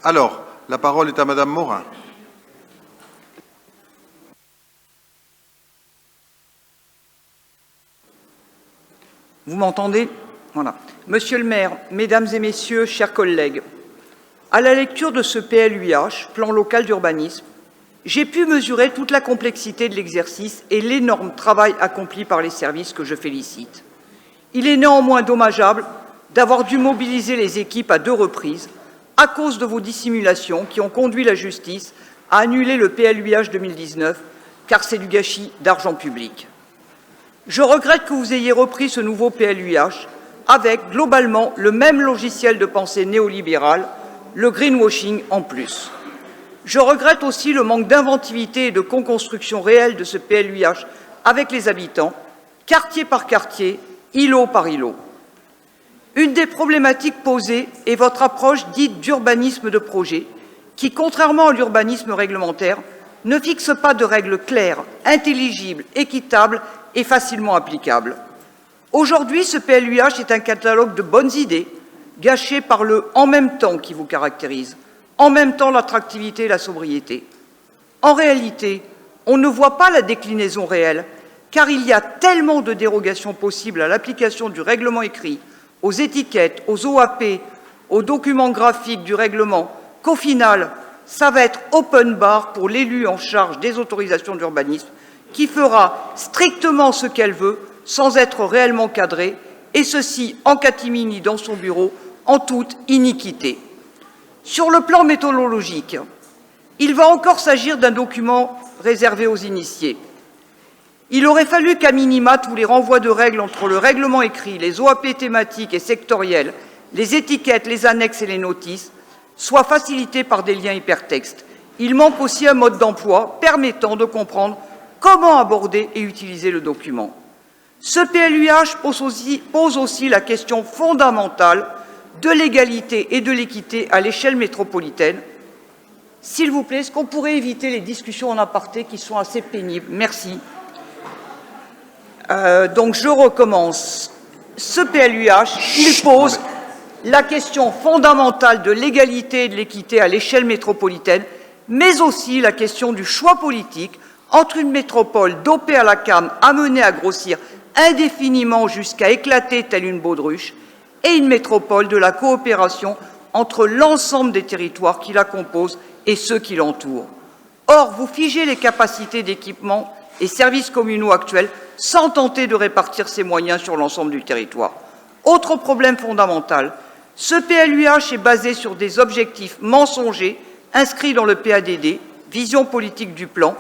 Alors, la parole est à Madame Morin. Vous m'entendez? Voilà. Monsieur le maire, mesdames et messieurs, chers collègues, à la lecture de ce PLUiH, plan local d'urbanisme, j'ai pu mesurer toute la complexité de l'exercice et l'énorme travail accompli par les services que je félicite. Il est néanmoins dommageable d'avoir dû mobiliser les équipes à 2 reprises à cause de vos dissimulations qui ont conduit la justice à annuler le PLUiH 2019, car c'est du gâchis d'argent public. Je regrette que vous ayez repris ce nouveau PLUiH avec, globalement, le même logiciel de pensée néolibérale, le greenwashing en plus. Je regrette aussi le manque d'inventivité et de co-construction réelle de ce PLUiH avec les habitants, quartier par quartier, îlot par îlot. Une des problématiques posées est votre approche dite d'urbanisme de projet, qui, contrairement à l'urbanisme réglementaire, ne fixe pas de règles claires, intelligibles, équitables et facilement applicables. Aujourd'hui, ce PLUiH est un catalogue de bonnes idées, gâché par le « en même temps » qui vous caractérise, en même temps l'attractivité et la sobriété. En réalité, on ne voit pas la déclinaison réelle, car il y a tellement de dérogations possibles à l'application du règlement écrit, aux étiquettes, aux OAP, aux documents graphiques du règlement, qu'au final, ça va être open bar pour l'élu en charge des autorisations d'urbanisme, qui fera strictement ce qu'elle veut, sans être réellement cadrée, et ceci en catimini dans son bureau, en toute iniquité. Sur le plan méthodologique, il va encore s'agir d'un document réservé aux initiés. Il aurait fallu qu'à minima, tous les renvois de règles entre le règlement écrit, les OAP thématiques et sectorielles, les étiquettes, les annexes et les notices soient facilités par des liens hypertextes. Il manque aussi un mode d'emploi permettant de comprendre comment aborder et utiliser le document. Ce PLUiH pose aussi la question fondamentale de l'égalité et de l'équité à l'échelle métropolitaine. S'il vous plaît, est-ce qu'on pourrait éviter les discussions en aparté qui sont assez pénibles? Merci. Donc je recommence. Ce PLUiH, il pose la question fondamentale de l'égalité et de l'équité à l'échelle métropolitaine, mais aussi la question du choix politique entre une métropole dopée à la canne amenée à grossir indéfiniment jusqu'à éclater telle une baudruche et une métropole de la coopération entre l'ensemble des territoires qui la composent et ceux qui l'entourent. Or, vous figez les capacités d'équipement et services communaux actuels sans tenter de répartir ces moyens sur l'ensemble du territoire. Autre problème fondamental, ce PLUiH est basé sur des objectifs mensongers inscrits dans le PADD, vision politique du plan,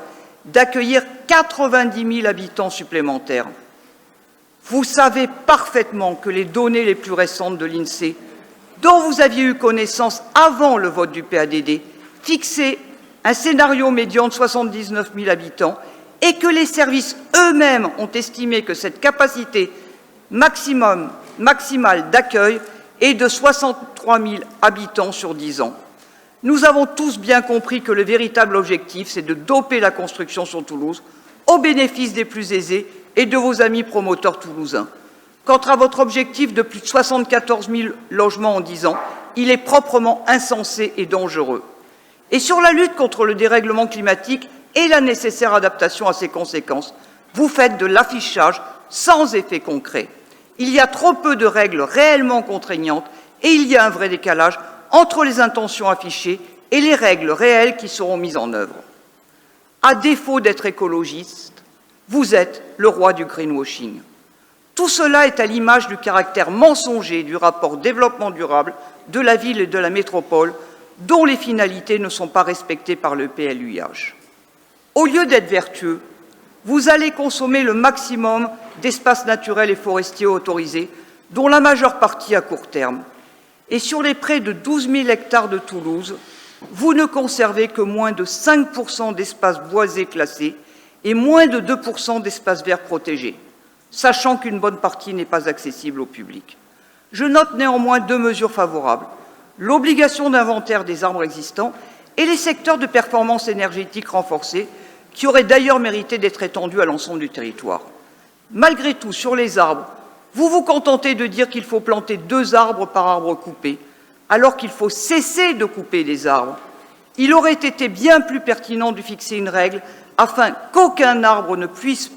d'accueillir 90 000 habitants supplémentaires. Vous savez parfaitement que les données les plus récentes de l'INSEE, dont vous aviez eu connaissance avant le vote du PADD, fixaient un scénario médian de 79 000 habitants et que les services eux-mêmes ont estimé que cette capacité maximale d'accueil est de 63 000 habitants sur 10 ans. Nous avons tous bien compris que le véritable objectif, c'est de doper la construction sur Toulouse au bénéfice des plus aisés et de vos amis promoteurs toulousains. Quant à votre objectif de plus de 74 000 logements en 10 ans, il est proprement insensé et dangereux. Et sur la lutte contre le dérèglement climatique et la nécessaire adaptation à ses conséquences, vous faites de l'affichage sans effet concret. Il y a trop peu de règles réellement contraignantes et il y a un vrai décalage entre les intentions affichées et les règles réelles qui seront mises en œuvre. À défaut d'être écologiste, vous êtes le roi du greenwashing. Tout cela est à l'image du caractère mensonger du rapport développement durable de la ville et de la métropole, dont les finalités ne sont pas respectées par le PLUiH. Au lieu d'être vertueux, vous allez consommer le maximum d'espaces naturels et forestiers autorisés, dont la majeure partie à court terme. Et sur les près de 12 000 hectares de Toulouse, vous ne conservez que moins de 5% d'espaces boisés classés et moins de 2% d'espaces verts protégés, sachant qu'une bonne partie n'est pas accessible au public. Je note néanmoins 2 mesures favorables, l'obligation d'inventaire des arbres existants et les secteurs de performance énergétique renforcés, qui auraient d'ailleurs mérité d'être étendus à l'ensemble du territoire. Malgré tout, sur les arbres, vous vous contentez de dire qu'il faut planter 2 arbres par arbre coupé, alors qu'il faut cesser de couper des arbres. Il aurait été bien plus pertinent de fixer une règle afin qu'aucun arbre ne puisse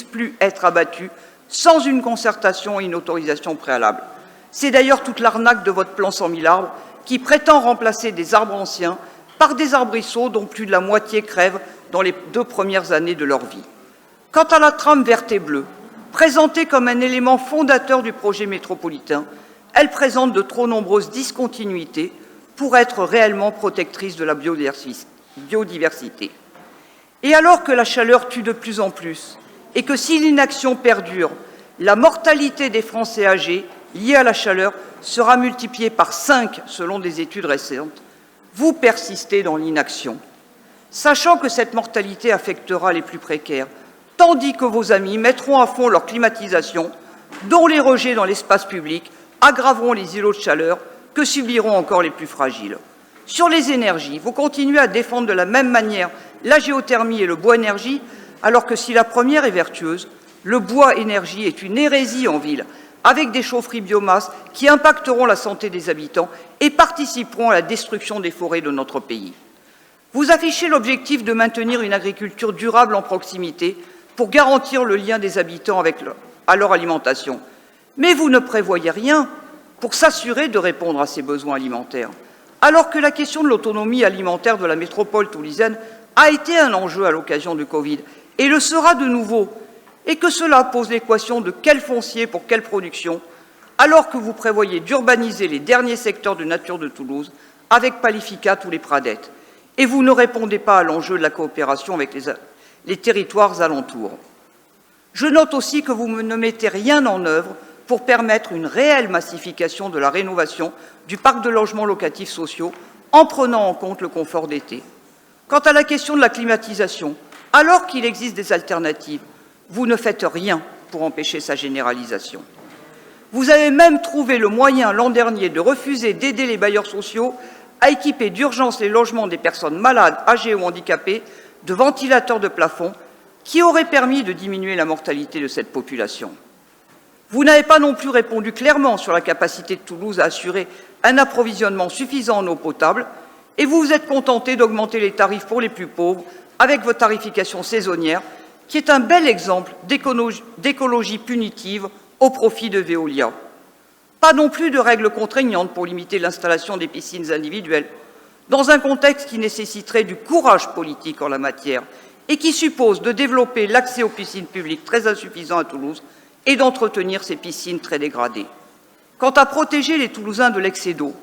plus être abattu sans une concertation et une autorisation préalable. C'est d'ailleurs toute l'arnaque de votre plan 100 000 arbres qui prétend remplacer des arbres anciens par des arbrisseaux dont plus de la moitié crèvent dans les 2 premières années de leur vie. Quant à la trame verte et bleue, présentée comme un élément fondateur du projet métropolitain, elle présente de trop nombreuses discontinuités pour être réellement protectrice de la biodiversité. Et alors que la chaleur tue de plus en plus, et que si l'inaction perdure, la mortalité des Français âgés liée à la chaleur sera multipliée par 5 selon des études récentes, vous persistez dans l'inaction, sachant que cette mortalité affectera les plus précaires, tandis que vos amis mettront à fond leur climatisation, dont les rejets dans l'espace public aggraveront les îlots de chaleur que subiront encore les plus fragiles. Sur les énergies, vous continuez à défendre de la même manière la géothermie et le bois énergie, alors que si la première est vertueuse, le bois énergie est une hérésie en ville, avec des chaufferies biomasse qui impacteront la santé des habitants et participeront à la destruction des forêts de notre pays. Vous affichez l'objectif de maintenir une agriculture durable en proximité pour garantir le lien des habitants à leur alimentation. Mais vous ne prévoyez rien pour s'assurer de répondre à ces besoins alimentaires, alors que la question de l'autonomie alimentaire de la métropole toulousaine a été un enjeu à l'occasion du Covid et le sera de nouveau, et que cela pose l'équation de quel foncier pour quelle production, alors que vous prévoyez d'urbaniser les derniers secteurs de nature de Toulouse avec Palificat ou les Pradettes, et vous ne répondez pas à l'enjeu de la coopération avec les territoires alentours. Je note aussi que vous ne mettez rien en œuvre pour permettre une réelle massification de la rénovation du parc de logements locatifs sociaux en prenant en compte le confort d'été. Quant à la question de la climatisation, alors qu'il existe des alternatives, vous ne faites rien pour empêcher sa généralisation. Vous avez même trouvé le moyen l'an dernier de refuser d'aider les bailleurs sociaux à équiper d'urgence les logements des personnes malades, âgées ou handicapées de ventilateurs de plafond qui auraient permis de diminuer la mortalité de cette population. Vous n'avez pas non plus répondu clairement sur la capacité de Toulouse à assurer un approvisionnement suffisant en eau potable et vous vous êtes contenté d'augmenter les tarifs pour les plus pauvres avec votre tarification saisonnière qui est un bel exemple d'écologie punitive au profit de Veolia. Pas non plus de règles contraignantes pour limiter l'installation des piscines individuelles, dans un contexte qui nécessiterait du courage politique en la matière et qui suppose de développer l'accès aux piscines publiques très insuffisant à Toulouse et d'entretenir ces piscines très dégradées. Quant à protéger les Toulousains de l'excès d'eau,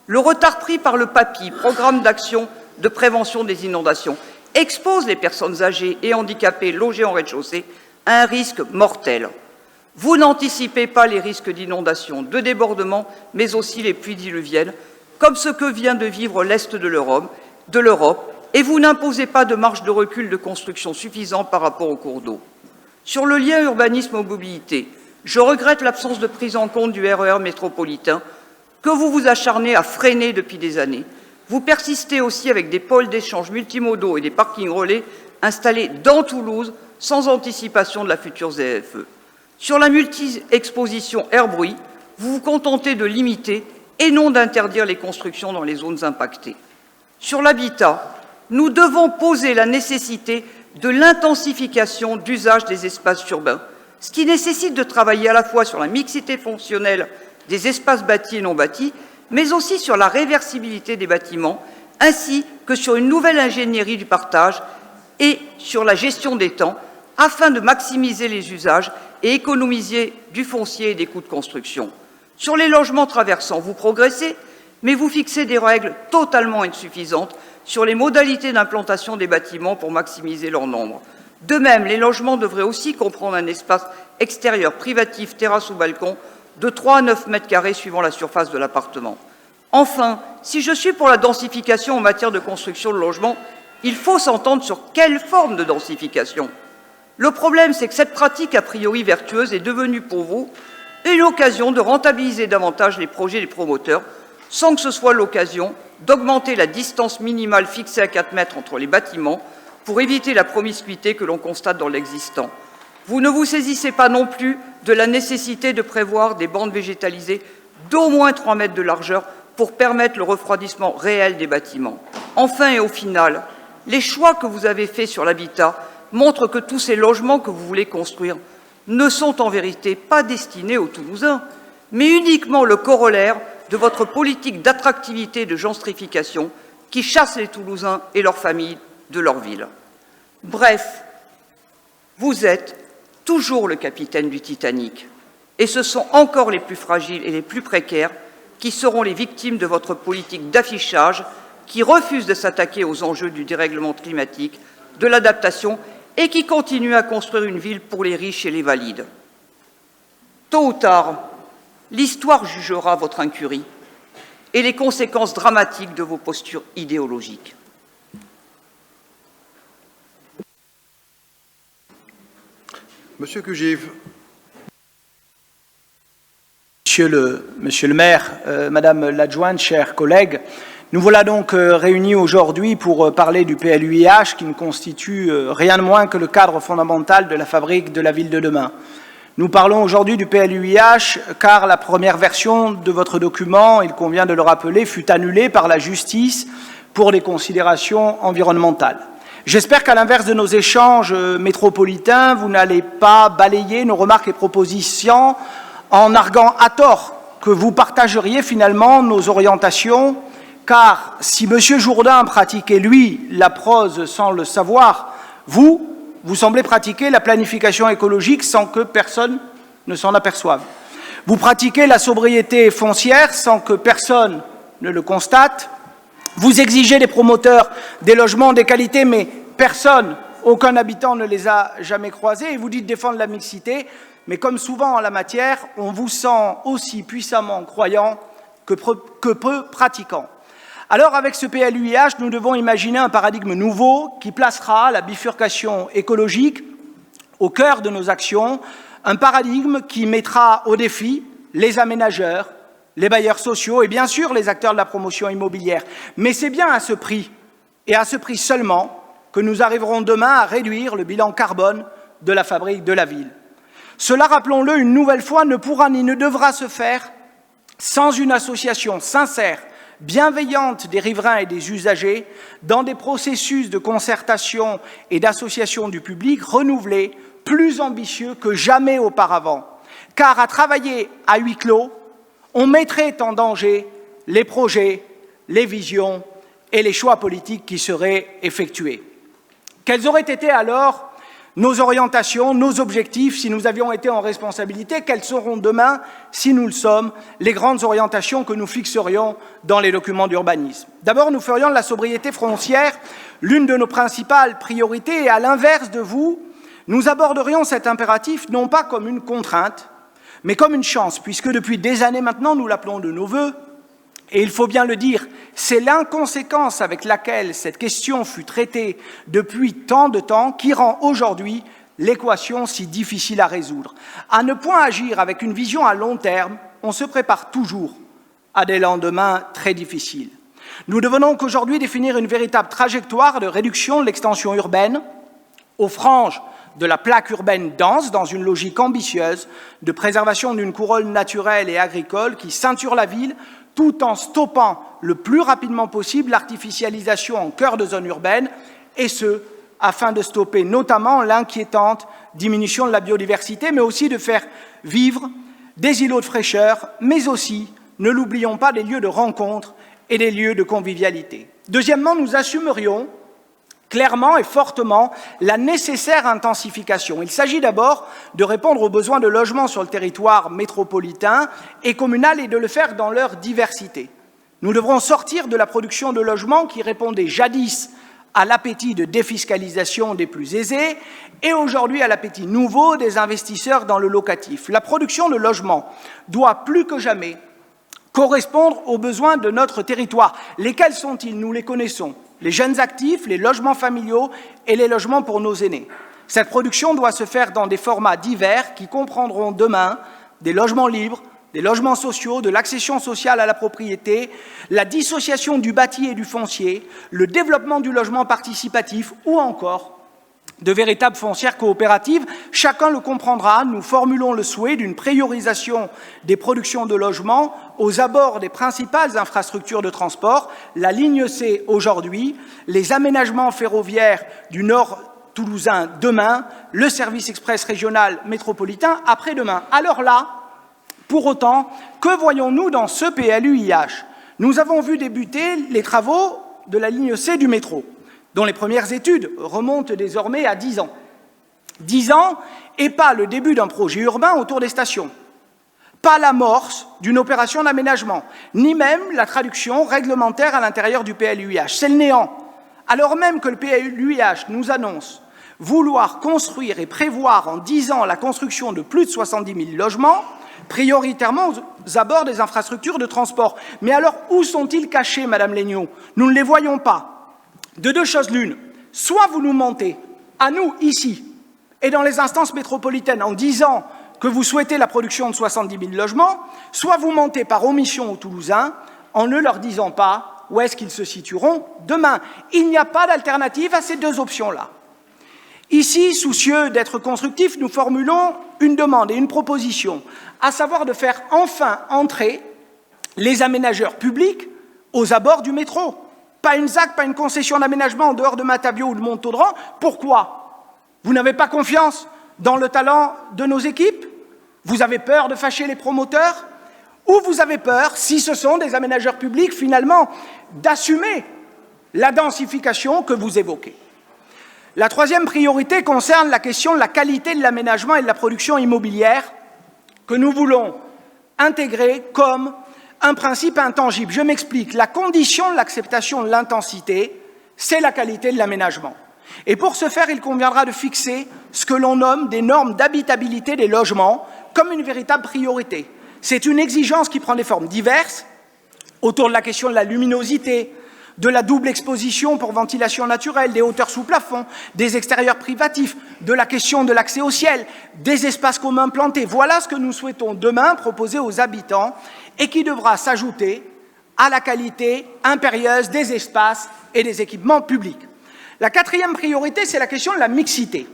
le retard pris par le PAPI, Programme d'action de prévention des inondations, expose les personnes âgées et handicapées logées en rez-de-chaussée à un risque mortel. Vous n'anticipez pas les risques d'inondation, de débordement, mais aussi les pluies diluviennes, comme ce que vient de vivre l'Est de l'Europe, et vous n'imposez pas de marge de recul de construction suffisant par rapport aux cours d'eau. Sur le lien urbanisme-mobilité, je regrette l'absence de prise en compte du RER métropolitain que vous vous acharnez à freiner depuis des années. Vous persistez aussi avec des pôles d'échange multimodaux et des parkings relais installés dans Toulouse sans anticipation de la future ZFE. Sur la multi-exposition air-bruit, vous vous contentez de limiter et non d'interdire les constructions dans les zones impactées. Sur l'habitat, nous devons poser la nécessité de l'intensification d'usage des espaces urbains, ce qui nécessite de travailler à la fois sur la mixité fonctionnelle des espaces bâtis et non bâtis, mais aussi sur la réversibilité des bâtiments, ainsi que sur une nouvelle ingénierie du partage et sur la gestion des temps, afin de maximiser les usages et économiser du foncier et des coûts de construction. Sur les logements traversants, vous progressez, mais vous fixez des règles totalement insuffisantes sur les modalités d'implantation des bâtiments pour maximiser leur nombre. De même, les logements devraient aussi comprendre un espace extérieur privatif, terrasse ou balcon, de 3 à 9 mètres carrés suivant la surface de l'appartement. Enfin, si je suis pour la densification en matière de construction de logements, il faut s'entendre sur quelle forme de densification. Le problème, c'est que cette pratique a priori vertueuse est devenue pour vous une occasion de rentabiliser davantage les projets des promoteurs, sans que ce soit l'occasion d'augmenter la distance minimale fixée à 4 mètres entre les bâtiments pour éviter la promiscuité que l'on constate dans l'existant. Vous ne vous saisissez pas non plus de la nécessité de prévoir des bandes végétalisées d'au moins 3 mètres de largeur pour permettre le refroidissement réel des bâtiments. Enfin et au final, les choix que vous avez faits sur l'habitat montrent que tous ces logements que vous voulez construire ne sont en vérité pas destinés aux Toulousains, mais uniquement le corollaire de votre politique d'attractivité et de gentrification qui chasse les Toulousains et leurs familles de leur ville. Bref, vous êtes toujours le capitaine du Titanic, et ce sont encore les plus fragiles et les plus précaires qui seront les victimes de votre politique d'affichage qui refuse de s'attaquer aux enjeux du dérèglement climatique, de l'adaptation et qui continue à construire une ville pour les riches et les valides. Tôt ou tard, l'histoire jugera votre incurie et les conséquences dramatiques de vos postures idéologiques. Monsieur Cugive. Monsieur le maire, Madame l'adjointe, chers collègues, nous voilà donc réunis aujourd'hui pour parler du PLUiH qui ne constitue rien de moins que le cadre fondamental de la fabrique de la ville de demain. Nous parlons aujourd'hui du PLUiH car la première version de votre document, il convient de le rappeler, fut annulée par la justice pour des considérations environnementales. J'espère qu'à l'inverse de nos échanges métropolitains, vous n'allez pas balayer nos remarques et propositions en arguant à tort que vous partageriez finalement nos orientations, car si M. Jourdain pratiquait, lui, la prose sans le savoir, vous semblez pratiquer la planification écologique sans que personne ne s'en aperçoive. Vous pratiquez la sobriété foncière sans que personne ne le constate. Vous exigez des promoteurs des logements de qualité, mais personne, aucun habitant ne les a jamais croisés. Et vous dites défendre la mixité, mais comme souvent en la matière, on vous sent aussi puissamment croyant que peu pratiquant. Alors, avec ce PLUiH, nous devons imaginer un paradigme nouveau qui placera la bifurcation écologique au cœur de nos actions, un paradigme qui mettra au défi les aménageurs, les bailleurs sociaux et bien sûr les acteurs de la promotion immobilière. Mais c'est bien à ce prix, et à ce prix seulement, que nous arriverons demain à réduire le bilan carbone de la fabrique de la ville. Cela, rappelons-le une nouvelle fois, ne pourra ni ne devra se faire sans une association sincère, bienveillante des riverains et des usagers, dans des processus de concertation et d'association du public renouvelés, plus ambitieux que jamais auparavant. Car à travailler à huis clos, on mettrait en danger les projets, les visions et les choix politiques qui seraient effectués. Quelles auraient été alors nos orientations, nos objectifs, si nous avions été en responsabilité? Quelles seront demain, si nous le sommes, les grandes orientations que nous fixerions dans les documents d'urbanisme? D'abord, nous ferions de la sobriété foncière l'une de nos principales priorités et à l'inverse de vous, nous aborderions cet impératif non pas comme une contrainte, mais comme une chance, puisque depuis des années maintenant, nous l'appelons de nos vœux. Et il faut bien le dire, c'est l'inconséquence avec laquelle cette question fut traitée depuis tant de temps qui rend aujourd'hui l'équation si difficile à résoudre. À ne point agir avec une vision à long terme, on se prépare toujours à des lendemains très difficiles. Nous devons donc aujourd'hui définir une véritable trajectoire de réduction de l'extension urbaine aux franges de la plaque urbaine dense dans une logique ambitieuse de préservation d'une couronne naturelle et agricole qui ceinture la ville tout en stoppant le plus rapidement possible l'artificialisation en cœur de zone urbaine, et ce, afin de stopper notamment l'inquiétante diminution de la biodiversité, mais aussi de faire vivre des îlots de fraîcheur, mais aussi, ne l'oublions pas, des lieux de rencontre et des lieux de convivialité. Deuxièmement, nous assumerions clairement et fortement la nécessaire intensification. Il s'agit d'abord de répondre aux besoins de logement sur le territoire métropolitain et communal et de le faire dans leur diversité. Nous devrons sortir de la production de logements qui répondait jadis à l'appétit de défiscalisation des plus aisés et aujourd'hui à l'appétit nouveau des investisseurs dans le locatif. La production de logements doit plus que jamais correspondre aux besoins de notre territoire. Lesquels sont-ils? Nous les connaissons. Les jeunes actifs, les logements familiaux et les logements pour nos aînés. Cette production doit se faire dans des formats divers qui comprendront demain des logements libres, des logements sociaux, de l'accession sociale à la propriété, la dissociation du bâti et du foncier, le développement du logement participatif ou encore de véritables foncières coopératives. Chacun le comprendra, nous formulons le souhait d'une priorisation des productions de logements aux abords des principales infrastructures de transport, la ligne C aujourd'hui, les aménagements ferroviaires du Nord toulousain demain, le service express régional métropolitain après-demain. Alors là, pour autant, que voyons-nous dans ce PLUIH? Nous avons vu débuter les travaux de la ligne C du métro, dont les premières études remontent désormais à 10 ans. 10 ans et pas le début d'un projet urbain autour des stations, pas l'amorce d'une opération d'aménagement, ni même la traduction réglementaire à l'intérieur du PLUIH. C'est le néant. Alors même que le PLUIH nous annonce vouloir construire et prévoir en 10 ans la construction de plus de 70 000 logements, prioritairement aux abords des infrastructures de transport. Mais alors, où sont-ils cachés, Madame Legnaud? Nous ne les voyons pas. De deux choses l'une, soit vous nous mentez, à nous, ici, et dans les instances métropolitaines, en disant que vous souhaitez la production de 70 000 logements, soit vous mentez par omission aux Toulousains, en ne leur disant pas où est-ce qu'ils se situeront demain. Il n'y a pas d'alternative à ces deux options-là. Ici, soucieux d'être constructifs, nous formulons une demande et une proposition, à savoir de faire enfin entrer les aménageurs publics aux abords du métro. Pas une ZAC, pas une concession d'aménagement en dehors de Matabio ou de Montaudran. Pourquoi? Vous n'avez pas confiance dans le talent de nos équipes? Vous avez peur de fâcher les promoteurs? Ou vous avez peur, si ce sont des aménageurs publics, finalement, d'assumer la densification que vous évoquez? La troisième priorité concerne la question de la qualité de l'aménagement et de la production immobilière que nous voulons intégrer comme un principe intangible. Je m'explique. La condition de l'acceptation de l'intensité, c'est la qualité de l'aménagement. Et pour ce faire, il conviendra de fixer ce que l'on nomme des normes d'habitabilité des logements comme une véritable priorité. C'est une exigence qui prend des formes diverses autour de la question de la luminosité, de la double exposition pour ventilation naturelle, des hauteurs sous plafond, des extérieurs privatifs, de la question de l'accès au ciel, des espaces communs plantés. Voilà ce que nous souhaitons demain proposer aux habitants et qui devra s'ajouter à la qualité impérieuse des espaces et des équipements publics. La quatrième priorité, c'est la question de la mixité.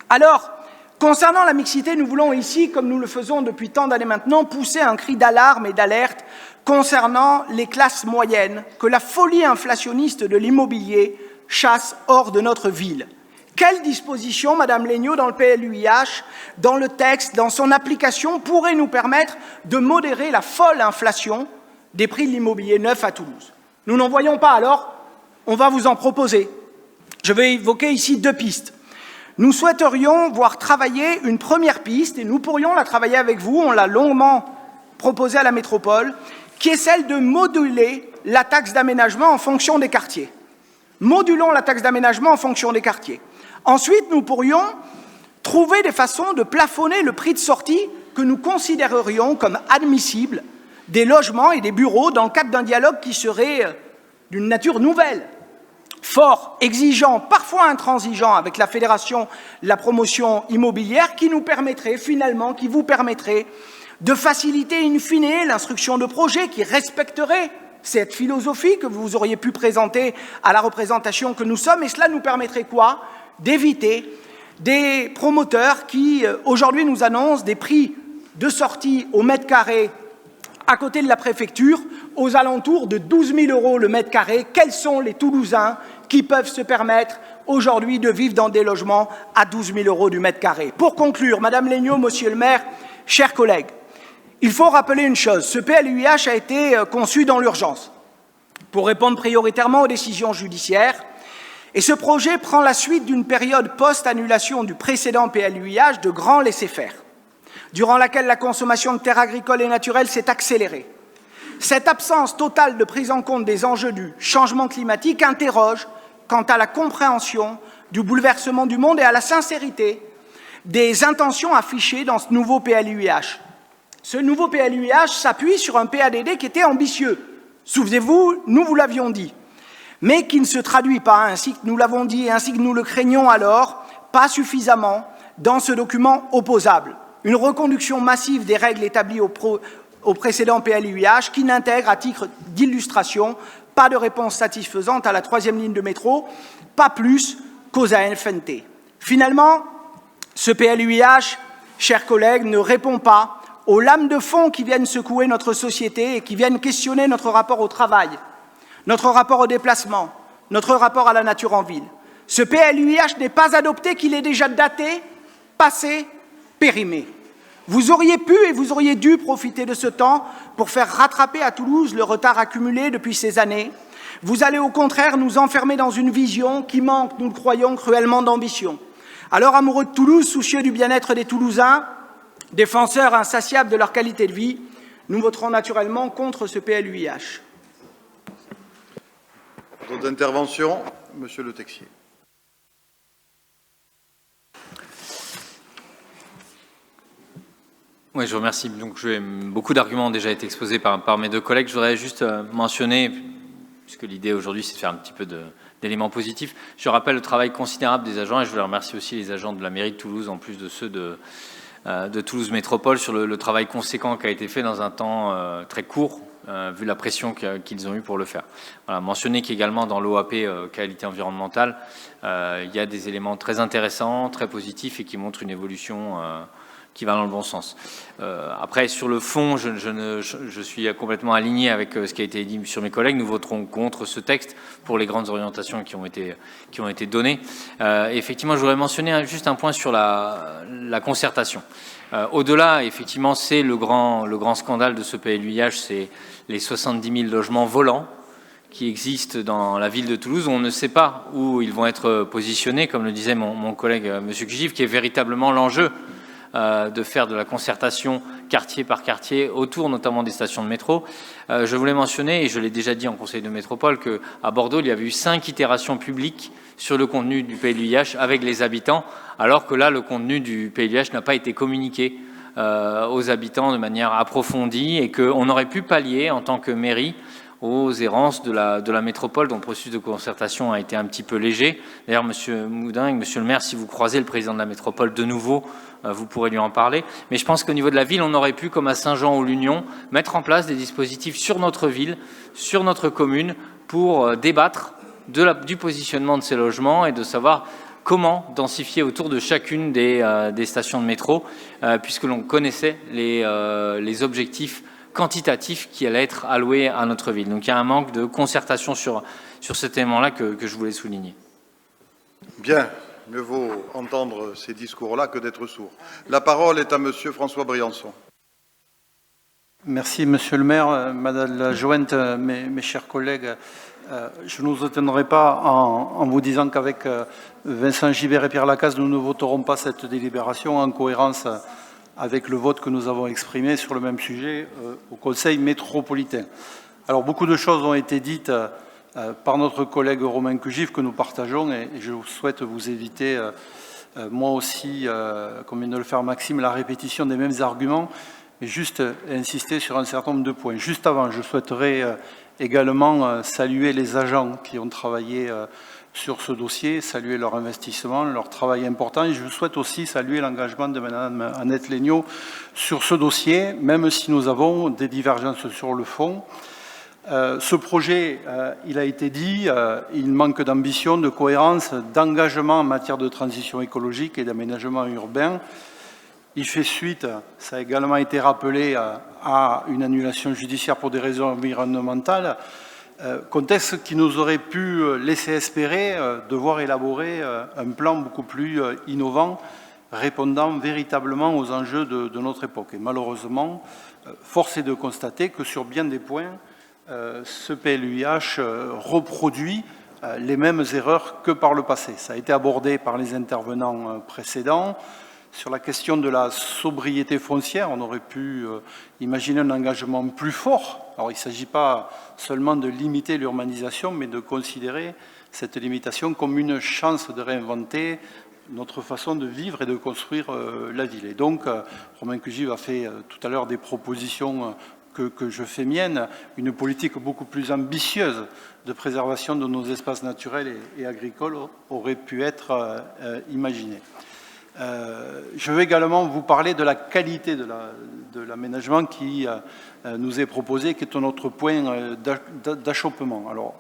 Alors, concernant la mixité, nous voulons ici, comme nous le faisons depuis tant d'années maintenant, pousser un cri d'alarme et d'alerte concernant les classes moyennes que la folie inflationniste de l'immobilier chasse hors de notre ville. Quelles dispositions, Madame Legnaud, dans le PLUIH, dans le texte, dans son application, pourraient nous permettre de modérer la folle inflation des prix de l'immobilier neuf à Toulouse? Nous n'en voyons pas, alors on va vous en proposer. Je vais évoquer ici deux pistes. Nous souhaiterions voir travailler une première piste, et nous pourrions la travailler avec vous, on l'a longuement proposé à la métropole, qui est celle de moduler la taxe d'aménagement en fonction des quartiers. Modulons la taxe d'aménagement en fonction des quartiers. Ensuite, nous pourrions trouver des façons de plafonner le prix de sortie que nous considérerions comme admissible des logements et des bureaux dans le cadre d'un dialogue qui serait d'une nature nouvelle, fort, exigeant, parfois intransigeant avec la Fédération de la promotion immobilière, qui nous permettrait finalement, qui vous permettrait de faciliter in fine l'instruction de projets qui respecterait cette philosophie que vous auriez pu présenter à la représentation que nous sommes, et cela nous permettrait quoi? D'éviter des promoteurs qui, aujourd'hui, nous annoncent des prix de sortie au mètre carré à côté de la préfecture, aux alentours de 12 000 € le mètre carré. Quels sont les Toulousains qui peuvent se permettre aujourd'hui de vivre dans des logements à 12 000 € du mètre carré? Pour conclure, Madame Legnaud, Monsieur le maire, chers collègues, il faut rappeler une chose, ce PLUIH a été conçu dans l'urgence pour répondre prioritairement aux décisions judiciaires, et ce projet prend la suite d'une période post-annulation du précédent PLUIH de grand laisser-faire, durant laquelle la consommation de terres agricoles et naturelles s'est accélérée. Cette absence totale de prise en compte des enjeux du changement climatique interroge quant à la compréhension du bouleversement du monde et à la sincérité des intentions affichées dans ce nouveau PLUIH. Ce nouveau PLUIH s'appuie sur un PADD qui était ambitieux. Souvenez-vous, nous vous l'avions dit, mais qui ne se traduit pas, ainsi que nous l'avons dit et ainsi que nous le craignions alors, pas suffisamment dans ce document opposable. Une reconduction massive des règles établies au précédent PLUIH qui n'intègre, à titre d'illustration, pas de réponse satisfaisante à la troisième ligne de métro, pas plus qu'aux AFNT. Finalement, ce PLUIH, chers collègues, ne répond pas aux lames de fond qui viennent secouer notre société et qui viennent questionner notre rapport au travail, notre rapport au déplacement, notre rapport à la nature en ville. Ce PLUiH n'est pas adopté, qu'il est déjà daté, passé, périmé. Vous auriez pu et vous auriez dû profiter de ce temps pour faire rattraper à Toulouse le retard accumulé depuis ces années. Vous allez au contraire nous enfermer dans une vision qui manque, nous le croyons, cruellement d'ambition. Alors, amoureux de Toulouse, soucieux du bien-être des Toulousains, défenseurs insatiables de leur qualité de vie, nous voterons naturellement contre ce PLUiH. D'autres interventions? Monsieur Le Texier. Oui, je vous remercie. Donc, beaucoup d'arguments ont déjà été exposés par mes deux collègues. Je voudrais juste mentionner, puisque l'idée aujourd'hui c'est de faire un petit peu d'éléments positifs, je rappelle le travail considérable des agents et je voulais remercier aussi les agents de la mairie de Toulouse, en plus de ceux de Toulouse Métropole, sur le travail conséquent qui a été fait dans un temps très court, vu la pression qu'ils ont eue pour le faire. Voilà, mentionner qu'également dans l'OAP qualité environnementale, il y a des éléments très intéressants, très positifs et qui montrent une évolution qui va dans le bon sens. Après, sur le fond, je suis complètement aligné avec ce qui a été dit sur mes collègues. Nous voterons contre ce texte pour les grandes orientations qui ont été données. Effectivement, je voudrais mentionner juste un point sur la concertation. Au-delà, effectivement, c'est le grand scandale de ce PLUiH, c'est les 70 000 logements volants qui existent dans la ville de Toulouse. On ne sait pas où ils vont être positionnés, comme le disait mon collègue M. Kujiv, qui est véritablement l'enjeu de faire de la concertation quartier par quartier autour notamment des stations de métro. Je voulais mentionner, et je l'ai déjà dit en conseil de métropole, qu'à Bordeaux, il y avait eu 5 itérations publiques sur le contenu du PLUiH avec les habitants, alors que là, le contenu du PLUiH n'a pas été communiqué aux habitants de manière approfondie et qu'on aurait pu pallier en tant que mairie aux errances de la métropole, dont le processus de concertation a été un petit peu léger. D'ailleurs, Monsieur Moudin, Monsieur le maire, si vous croisez le président de la métropole de nouveau, vous pourrez lui en parler. Mais je pense qu'au niveau de la ville, on aurait pu, comme à Saint-Jean-ou-Lunion, mettre en place des dispositifs sur notre ville, sur notre commune, pour débattre du positionnement de ces logements et de savoir comment densifier autour de chacune des stations de métro, puisque l'on connaissait les objectifs quantitatifs qui allaient être alloués à notre ville. Donc il y a un manque de concertation sur cet élément-là que je voulais souligner. Bien, mieux vaut entendre ces discours-là que d'être sourd. La parole est à Monsieur François Briançon. Merci, Monsieur le maire, Madame la Jointe, mes chers collègues. Je ne vous étonnerai pas en vous disant qu'avec Vincent Gibert et Pierre Lacaze, nous ne voterons pas cette délibération en cohérence avec le vote que nous avons exprimé sur le même sujet au Conseil métropolitain. Alors, beaucoup de choses ont été dites par notre collègue Romain Kujiv que nous partageons et je souhaite vous éviter, moi aussi, comme vient de le faire Maxime, la répétition des mêmes arguments, mais juste insister sur un certain nombre de points. Juste avant, je souhaiterais également saluer les agents qui ont travaillé sur ce dossier, saluer leur investissement, leur travail important. Et je souhaite aussi saluer l'engagement de Mme Annette Léniaud sur ce dossier, même si nous avons des divergences sur le fond. Ce projet, il a été dit, il manque d'ambition, de cohérence, d'engagement en matière de transition écologique et d'aménagement urbain. Il fait suite, ça a également été rappelé, à une annulation judiciaire pour des raisons environnementales. Contexte qui nous aurait pu laisser espérer devoir élaborer un plan beaucoup plus innovant, répondant véritablement aux enjeux de notre époque. Et malheureusement, force est de constater que sur bien des points, ce PLUiH reproduit les mêmes erreurs que par le passé. Ça a été abordé par les intervenants précédents. Sur la question de la sobriété foncière, on aurait pu imaginer un engagement plus fort. Alors, il ne s'agit pas seulement de limiter l'urbanisation, mais de considérer cette limitation comme une chance de réinventer notre façon de vivre et de construire la ville. Et donc, Romain Kujiv a fait tout à l'heure des propositions que je fais miennes, une politique beaucoup plus ambitieuse de préservation de nos espaces naturels et agricoles aurait pu être imaginée. Je veux également vous parler de la qualité de l'aménagement qui nous est proposé, qui est notre point d'achoppement. Alors,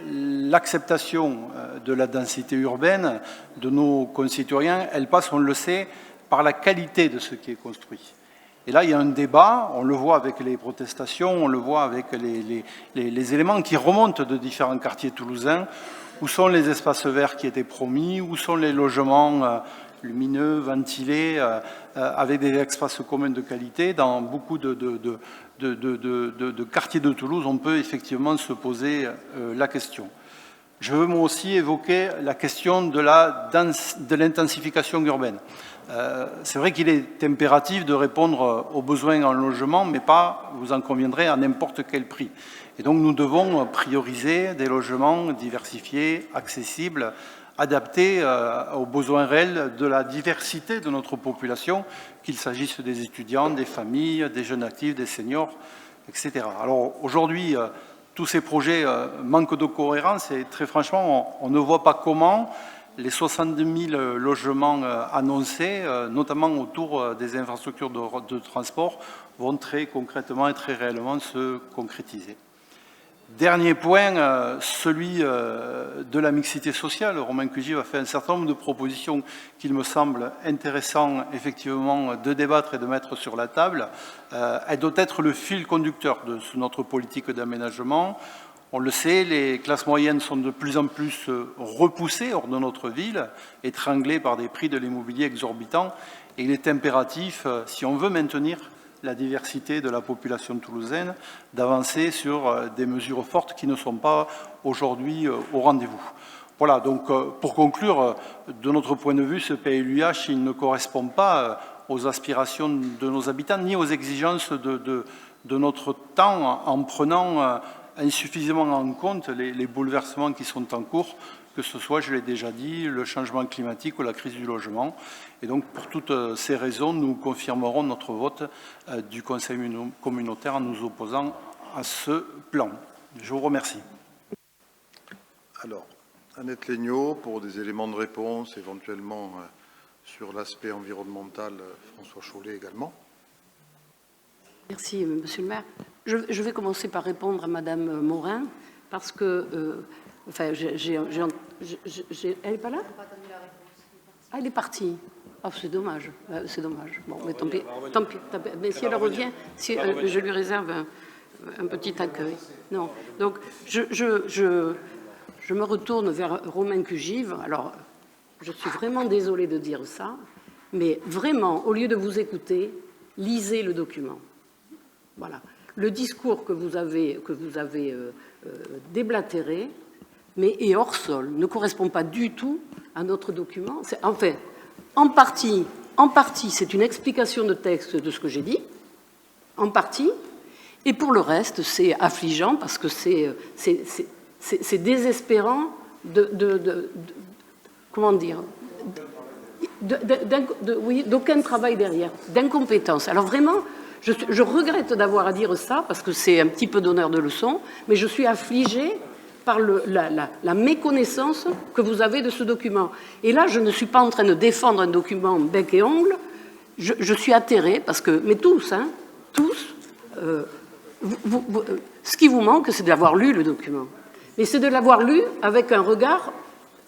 l'acceptation de la densité urbaine de nos concitoyens, elle passe, on le sait, par la qualité de ce qui est construit. Et là, il y a un débat, on le voit avec les protestations, on le voit avec les éléments qui remontent de différents quartiers toulousains. Où sont les espaces verts qui étaient promis? Où sont les logements lumineux, ventilés, avec des espaces communs de qualité? Dans beaucoup de quartiers de Toulouse, on peut effectivement se poser la question. Je veux moi aussi évoquer la question de l'intensification urbaine. C'est vrai qu'il est impératif de répondre aux besoins en logement, mais pas, vous en conviendrez, à n'importe quel prix. Et donc nous devons prioriser des logements diversifiés, accessibles, adaptés aux besoins réels de la diversité de notre population, qu'il s'agisse des étudiants, des familles, des jeunes actifs, des seniors, etc. Alors aujourd'hui, tous ces projets manquent de cohérence et très franchement, on ne voit pas comment les 62 000 logements annoncés, notamment autour des infrastructures de transport, vont très concrètement et très réellement se concrétiser. Dernier point, celui de la mixité sociale. Romain Cugive a fait un certain nombre de propositions qu'il me semble intéressant effectivement de débattre et de mettre sur la table. Elle doit être le fil conducteur de notre politique d'aménagement. On le sait, les classes moyennes sont de plus en plus repoussées hors de notre ville, étranglées par des prix de l'immobilier exorbitants. Et il est impératif, si on veut maintenir la diversité de la population toulousaine, d'avancer sur des mesures fortes qui ne sont pas aujourd'hui au rendez-vous. Voilà, donc pour conclure, de notre point de vue, ce PLUiH, il ne correspond pas aux aspirations de nos habitants, ni aux exigences de notre temps, en prenant insuffisamment en compte les bouleversements qui sont en cours, que ce soit, je l'ai déjà dit, le changement climatique ou la crise du logement. Et donc, pour toutes ces raisons, nous confirmerons notre vote du Conseil communautaire en nous opposant à ce plan. Je vous remercie. Alors, Annette Legnaud, pour des éléments de réponse, éventuellement sur l'aspect environnemental, François Chollet également. Merci, Monsieur le maire. Je vais commencer par répondre à Madame Morin, parce que... enfin, elle n'est pas là? Ah, elle est partie. Oh, c'est dommage. C'est dommage. Bon, mais tant pis. Tant pis. Mais si elle revient, si, je lui réserve un petit accueil. Non. Donc, je me retourne vers Romain Cugive. Alors, je suis vraiment désolée de dire ça, mais vraiment, au lieu de vous écouter, lisez le document. Voilà. Le discours que vous avez déblatéré, mais est hors sol, ne correspond pas du tout à notre document. Enfin, en partie, c'est une explication de texte de ce que j'ai dit, en partie, et pour le reste, c'est affligeant parce que c'est désespérant comment dire, oui, d'aucun travail derrière, d'incompétence. Alors vraiment, je regrette d'avoir à dire ça parce que c'est un petit peu donneur de leçons, mais je suis affligée par la méconnaissance que vous avez de ce document. Et là, je ne suis pas en train de défendre un document bec et ongle, je suis atterrée parce que, mais tous, hein, tous, ce qui vous manque, c'est d'avoir lu le document. Mais c'est de l'avoir lu avec un regard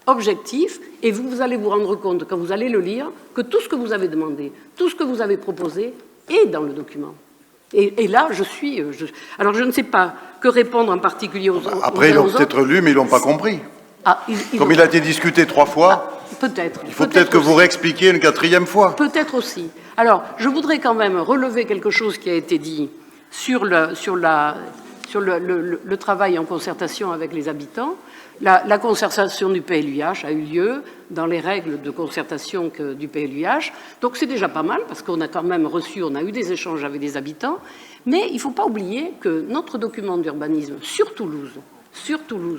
objectif, et vous allez vous rendre compte, quand vous allez le lire, que tout ce que vous avez demandé, tout ce que vous avez proposé est dans le document. Et là, alors, je ne sais pas que répondre en particulier aux autres. Après, ils l'ont peut-être lu, mais ils ne l'ont pas compris. Ah, comme il a été discuté 3 fois, peut-être. Il faut peut-être que vous réexpliquiez une 4e fois. Peut-être aussi. Alors, je voudrais quand même relever quelque chose qui a été dit sur le travail en concertation avec les habitants. La concertation du PLUiH a eu lieu dans les règles de concertation du PLUiH. Donc c'est déjà pas mal parce qu'on a quand même on a eu des échanges avec des habitants. Mais il ne faut pas oublier que notre document d'urbanisme sur Toulouse,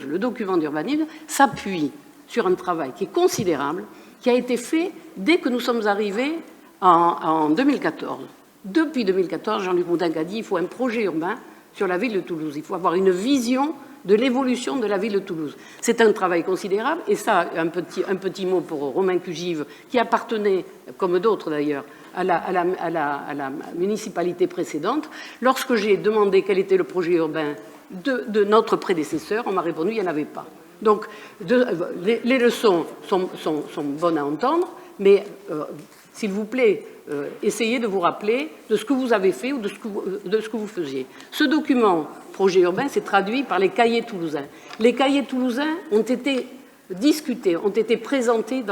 le document d'urbanisme s'appuie sur un travail qui est considérable, qui a été fait dès que nous sommes arrivés en 2014. Depuis 2014, Jean-Luc Moudenc a dit qu'il faut un projet urbain sur la ville de Toulouse. Il faut avoir une vision de l'évolution de la ville de Toulouse. C'est un travail considérable, et ça, un petit mot pour Romain Cugive, qui appartenait, comme d'autres d'ailleurs, à la municipalité précédente. Lorsque j'ai demandé quel était le projet urbain de notre prédécesseur, on m'a répondu qu'il n'y en avait pas. Donc, les leçons sont bonnes à entendre, mais s'il vous plaît, essayez de vous rappeler de ce que vous avez fait ou de ce que vous faisiez. Ce document, projet urbain, s'est traduit par les cahiers toulousains. Les cahiers toulousains ont été discutés, ont été présentés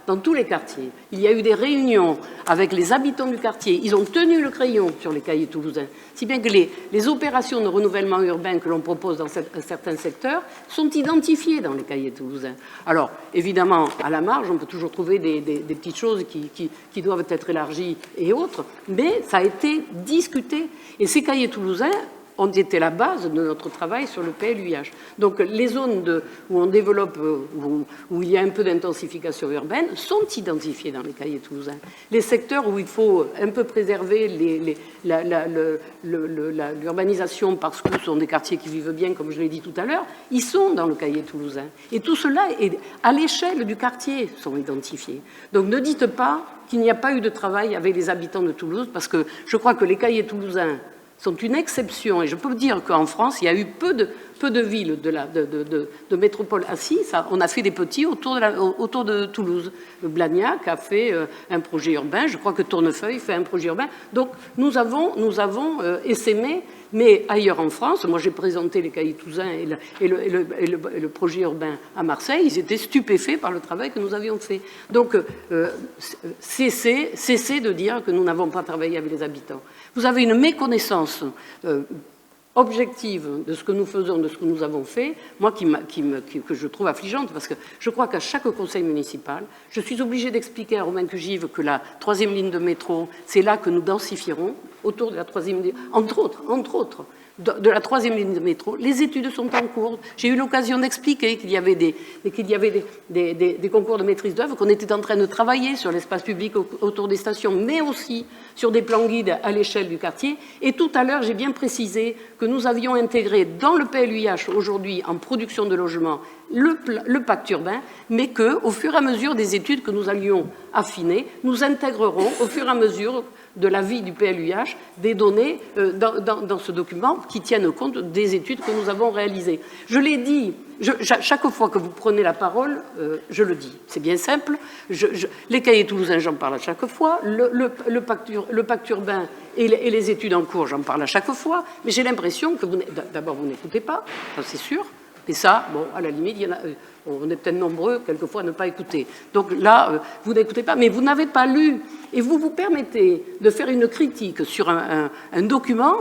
dans tous les quartiers. Il y a eu des réunions avec les habitants du quartier. Ils ont tenu le crayon sur les cahiers toulousains. Si bien que les opérations de renouvellement urbain que l'on propose dans certains secteurs sont identifiées dans les cahiers toulousains. Alors, évidemment, à la marge, on peut toujours trouver des petites choses qui doivent être élargies et autres, mais ça a été discuté. Et ces cahiers toulousains ont été la base de notre travail sur le PLUiH. Donc les zones où on développe, où il y a un peu d'intensification urbaine, sont identifiées dans les cahiers toulousains. Les secteurs où il faut un peu préserver l'urbanisation parce que ce sont des quartiers qui vivent bien, comme je l'ai dit tout à l'heure, ils sont dans le cahier toulousain. Et tout cela, à l'échelle du quartier, sont identifiés. Donc ne dites pas qu'il n'y a pas eu de travail avec les habitants de Toulouse, parce que je crois que les cahiers toulousains sont une exception. Et je peux vous dire qu'en France, il y a eu peu de villes de métropole assises. On a fait des petits autour de Toulouse. Le Blagnac a fait un projet urbain. Je crois que Tournefeuille fait un projet urbain. Donc nous avons essaimé. Mais ailleurs en France, moi j'ai présenté les cahiers toulousains et le projet urbain à Marseille, ils étaient stupéfaits par le travail que nous avions fait. Donc cessez de dire que nous n'avons pas travaillé avec les habitants. Vous avez une méconnaissance objective de ce que nous faisons, de ce que nous avons fait, moi que je trouve affligeante, parce que je crois qu'à chaque conseil municipal, je suis obligée d'expliquer à Romain Cugive que la 3e ligne de métro, c'est là que nous densifierons, autour de la 3e ligne, entre autres, de la 3e ligne de métro. Les études sont en cours. J'ai eu l'occasion d'expliquer qu'il y avait des concours de maîtrise d'œuvre, qu'on était en train de travailler sur l'espace public autour des stations, mais aussi sur des plans guides à l'échelle du quartier. Et tout à l'heure, j'ai bien précisé que nous avions intégré dans le PLUiH aujourd'hui en production de logements le pacte urbain, mais qu'au fur et à mesure des études que nous allions affiner, nous intégrerons au fur et à mesure de la vie du PLUiH des données dans ce document qui tiennent compte des études que nous avons réalisées. Je l'ai dit, chaque fois que vous prenez la parole, je le dis. C'est bien simple. Les cahiers toulousains, j'en parle à chaque fois. Le pacte urbain et les études en cours, j'en parle à chaque fois. Mais j'ai l'impression que d'abord, vous n'écoutez pas, ça c'est sûr. Et ça, bon, à la limite, on est peut-être nombreux, quelquefois, à ne pas écouter. Donc là, vous n'écoutez pas, mais vous n'avez pas lu. Et vous vous permettez de faire une critique sur un document,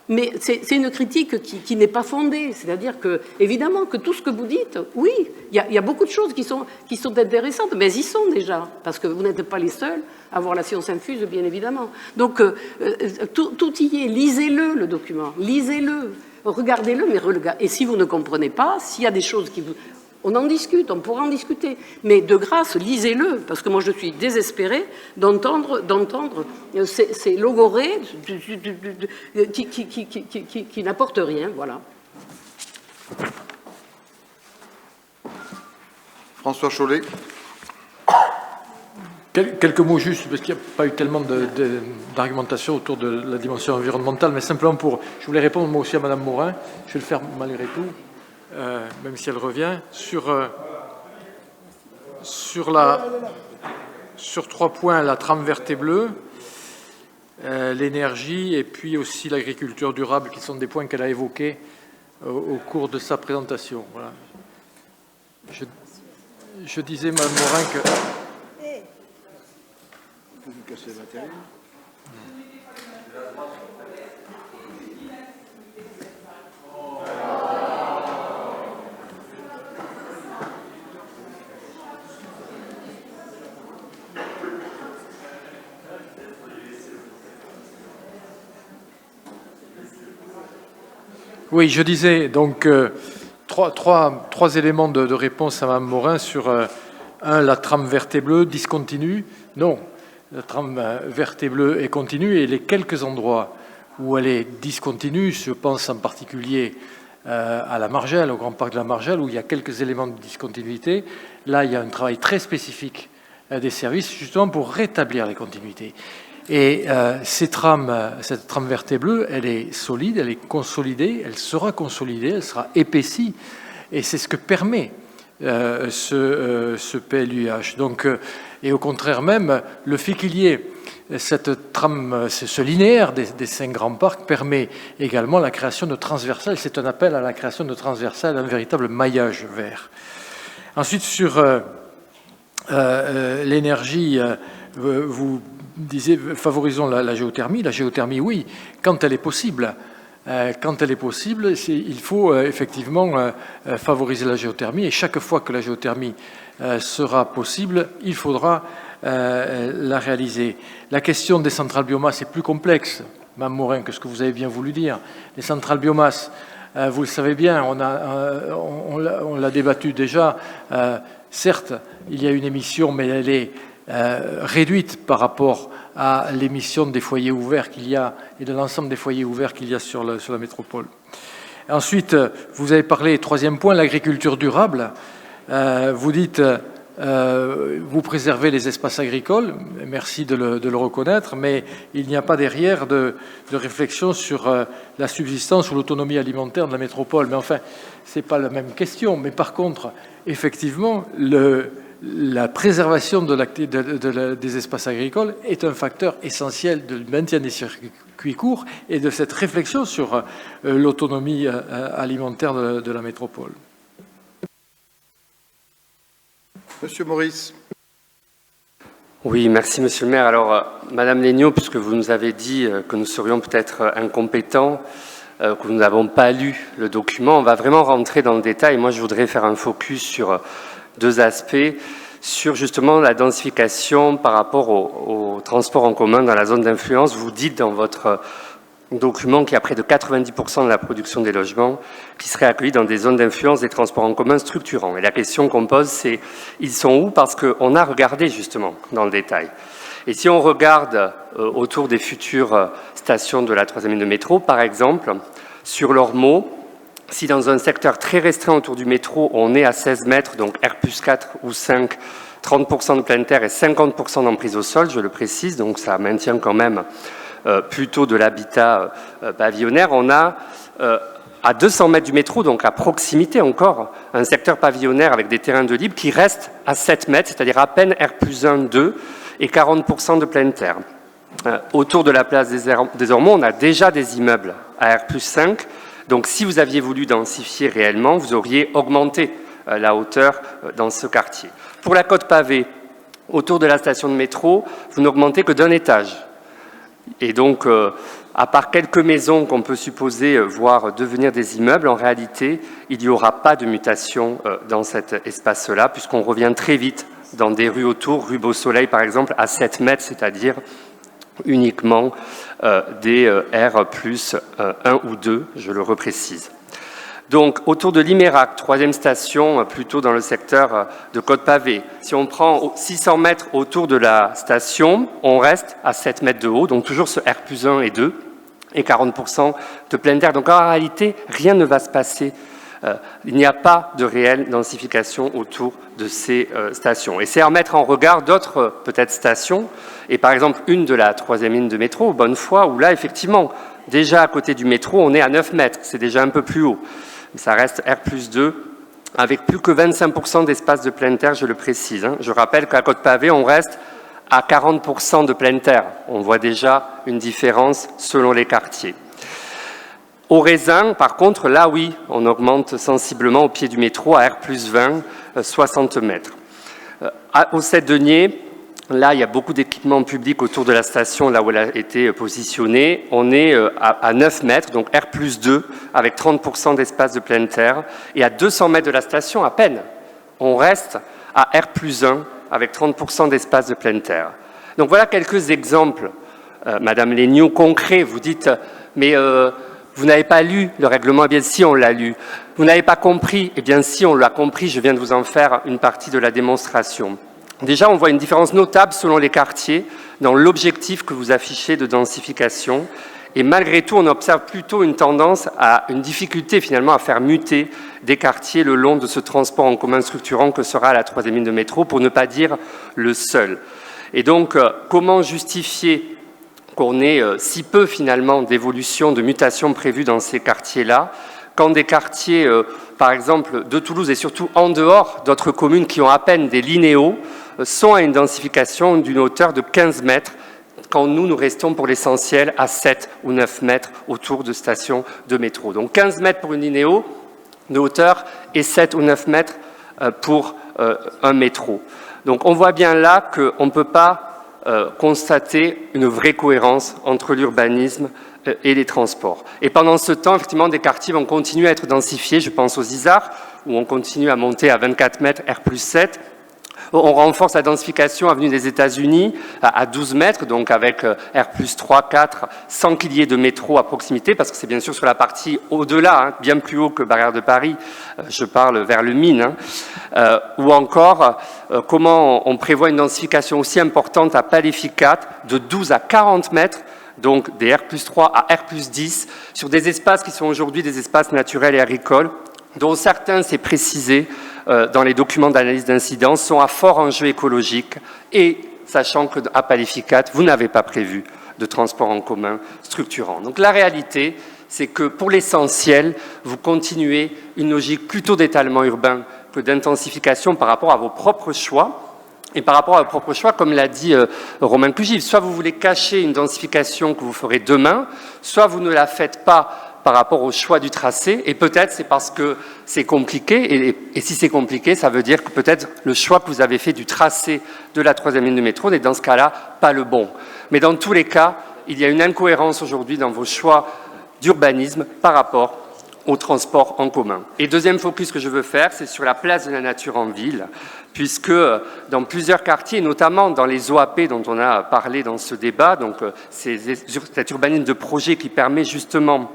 mais c'est une critique qui n'est pas fondée. C'est-à-dire que, évidemment, que tout ce que vous dites, oui, il y a beaucoup de choses qui sont intéressantes, mais elles y sont déjà, parce que vous n'êtes pas les seuls à avoir la science infuse, bien évidemment. Donc, tout y est. Lisez-le, le document. Lisez-le. Regardez-le, mais et si vous ne comprenez pas, s'il y a des choses qui vous... On en discute, on pourra en discuter. Mais de grâce, lisez-le, parce que moi je suis désespérée d'entendre ces logorées qui n'apportent rien. Voilà. François Chollet. Quelques mots juste, parce qu'il n'y a pas eu tellement d'argumentation autour de la dimension environnementale, mais simplement je voulais répondre moi aussi à Madame Morin, je vais le faire malgré tout, même si elle revient, sur 3 points, la trame verte et bleue, l'énergie et puis aussi l'agriculture durable, qui sont des points qu'elle a évoqués au cours de sa présentation. Voilà. Je disais, Madame Morin, que... Casser le matériel. Oui, je disais donc trois éléments de réponse à Mme Morin sur la trame verte et bleue discontinue. Non. La trame verte et bleue est continue et les quelques endroits où elle est discontinue, je pense en particulier à la Margelle, au Grand Parc de la Margelle, où il y a quelques éléments de discontinuité. Là, il y a un travail très spécifique des services, justement pour rétablir les continuités. Et cette trame verte et bleue, elle est solide, elle est consolidée, elle sera consolidée, elle sera épaissie. Et c'est ce que permet ce PLUiH. Donc, et au contraire même, le fait qu'il y ait cette trame, ce linéaire des 5 grands parcs permet également la création de transversales. C'est un appel à la création de transversales, un véritable maillage vert. Ensuite, sur l'énergie, vous disiez favorisons la géothermie. La géothermie, oui, quand elle est possible. Quand elle est possible, il faut effectivement favoriser la géothermie, et chaque fois que la géothermie sera possible, il faudra la réaliser. La question des centrales biomasse est plus complexe, Mme Morin, que ce que vous avez bien voulu dire. Les centrales biomasse, vous le savez bien, on l'a débattu déjà. Certes, il y a une émission, mais elle est réduite par rapport à l'émission des foyers ouverts qu'il y a et de l'ensemble des foyers ouverts qu'il y a sur la métropole. Ensuite, vous avez parlé, troisième point, l'agriculture durable. Vous dites, vous préservez les espaces agricoles, merci de le reconnaître, mais il n'y a pas derrière de réflexion sur la subsistance ou l'autonomie alimentaire de la métropole. Mais enfin, ce n'est pas la même question. Mais par contre, effectivement, la préservation des espaces agricoles est un facteur essentiel du maintien des circuits courts et de cette réflexion sur l'autonomie alimentaire de la métropole. Monsieur Maurice. Oui, merci Monsieur le maire. Alors, Madame Legnaud, puisque vous nous avez dit que nous serions peut-être incompétents, que nous n'avons pas lu le document, on va vraiment rentrer dans le détail. Moi, je voudrais faire un focus sur 2 aspects, sur justement la densification par rapport au transport en commun dans la zone d'influence. Vous dites dans votre document qu'il y a près de 90% de la production des logements qui seraient accueillis dans des zones d'influence des transports en commun structurants. Et la question qu'on pose, c'est ils sont où? Parce qu'on a regardé justement dans le détail. Et si on regarde autour des futures stations de la 3e ligne de métro, par exemple, sur l'Ormeau, si dans un secteur très restreint autour du métro, on est à 16 mètres, donc R+4 ou 5, 30% de pleine terre et 50% d'emprise au sol, je le précise, donc ça maintient quand même plutôt de l'habitat pavillonnaire. On a à 200 mètres du métro, donc à proximité encore, un secteur pavillonnaire avec des terrains de libre qui reste à 7 mètres, c'est-à-dire à peine R+1, 2 et 40% de pleine terre. Autour de la place des Ormeaux, on a déjà des immeubles à R+5. Donc, si vous aviez voulu densifier réellement, vous auriez augmenté la hauteur dans ce quartier. Pour la côte pavée, autour de la station de métro, vous n'augmentez que d'un étage. Et donc, à part quelques maisons qu'on peut supposer voir devenir des immeubles, en réalité, il n'y aura pas de mutation dans cet espace-là, puisqu'on revient très vite dans des rues autour, rue Beau-Soleil par exemple, à 7 mètres, c'est-à-dire uniquement des R+1 ou 2, je le reprécise. Donc, autour de l'Imérac, 3e station, plutôt dans le secteur de Côte-Pavée. Si on prend 600 mètres autour de la station, on reste à 7 mètres de haut, donc toujours ce R+1 et 2, et 40% de pleine terre. Donc, en réalité, rien ne va se passer. Il n'y a pas de réelle densification autour de ces stations. Et c'est à mettre en regard d'autres, peut-être, stations, et par exemple, une de la 3e ligne de métro, Bonnefoy, où là, effectivement, déjà à côté du métro, on est à 9 mètres, c'est déjà un peu plus haut. Ça reste R+2, avec plus que 25% d'espace de pleine terre, je le précise. Je rappelle qu'à Côte-Pavée, on reste à 40% de pleine terre. On voit déjà une différence selon les quartiers. Au Raisin, par contre, là, oui, on augmente sensiblement au pied du métro à R+20, 60 mètres. Au Sept-Deniers, là, il y a beaucoup d'équipements publics autour de la station, là où elle a été positionnée. On est à 9 mètres, donc R+2, avec 30% d'espace de pleine terre. Et à 200 mètres de la station, à peine, on reste à R+1, avec 30% d'espace de pleine terre. Donc voilà quelques exemples, Madame Legnaud, concrets. Vous dites, mais vous n'avez pas lu le règlement. Eh bien, si, on l'a lu. Vous n'avez pas compris. Eh bien, si, on l'a compris. Je viens de vous en faire une partie de la démonstration. Déjà, on voit une différence notable selon les quartiers dans l'objectif que vous affichez de densification. Et malgré tout, on observe plutôt une tendance à une difficulté finalement à faire muter des quartiers le long de ce transport en commun structurant que sera la 3e ligne de métro, pour ne pas dire le seul. Et donc, comment justifier qu'on ait si peu finalement d'évolution, de mutation prévues dans ces quartiers-là, quand des quartiers, par exemple, de Toulouse et surtout en dehors d'autres communes qui ont à peine des linéaux, sont à une densification d'une hauteur de 15 mètres, quand nous restons pour l'essentiel à 7 ou 9 mètres autour de stations de métro. Donc 15 mètres pour une linéo de hauteur et 7 ou 9 mètres pour un métro. Donc on voit bien là qu'on ne peut pas constater une vraie cohérence entre l'urbanisme et les transports. Et pendant ce temps, effectivement, des quartiers vont continuer à être densifiés. Je pense aux Isards, où on continue à monter à 24 mètres, R+7. On renforce la densification avenue des États-Unis à 12 mètres, donc avec R+3, 4, sans qu'il y ait de métro à proximité, parce que c'est bien sûr sur la partie au-delà, bien plus haut que Barrière de Paris, je parle vers le Mine, ou encore comment on prévoit une densification aussi importante à Paléfi 4 de 12 à 40 mètres, donc des R+3 à R+10, sur des espaces qui sont aujourd'hui des espaces naturels et agricoles, dont certains, c'est précisé dans les documents d'analyse d'incidence, sont à fort enjeu écologique, et sachant qu'à Paléfi 4, vous n'avez pas prévu de transport en commun structurant. Donc la réalité, c'est que pour l'essentiel, vous continuez une logique plutôt d'étalement urbain que d'intensification par rapport à vos propres choix. Et par rapport à vos propres choix, comme l'a dit Romain Cugive, soit vous voulez cacher une densification que vous ferez demain, soit vous ne la faites pas par rapport au choix du tracé, et peut-être c'est parce que c'est compliqué, et si c'est compliqué, ça veut dire que peut-être le choix que vous avez fait du tracé de la 3e ligne de métro n'est dans ce cas-là pas le bon. Mais dans tous les cas, il y a une incohérence aujourd'hui dans vos choix d'urbanisme par rapport au transport en commun. Et deuxième focus que je veux faire, c'est sur la place de la nature en ville, puisque dans plusieurs quartiers, notamment dans les OAP dont on a parlé dans ce débat, donc c'est cet urbanisme de projet qui permet justement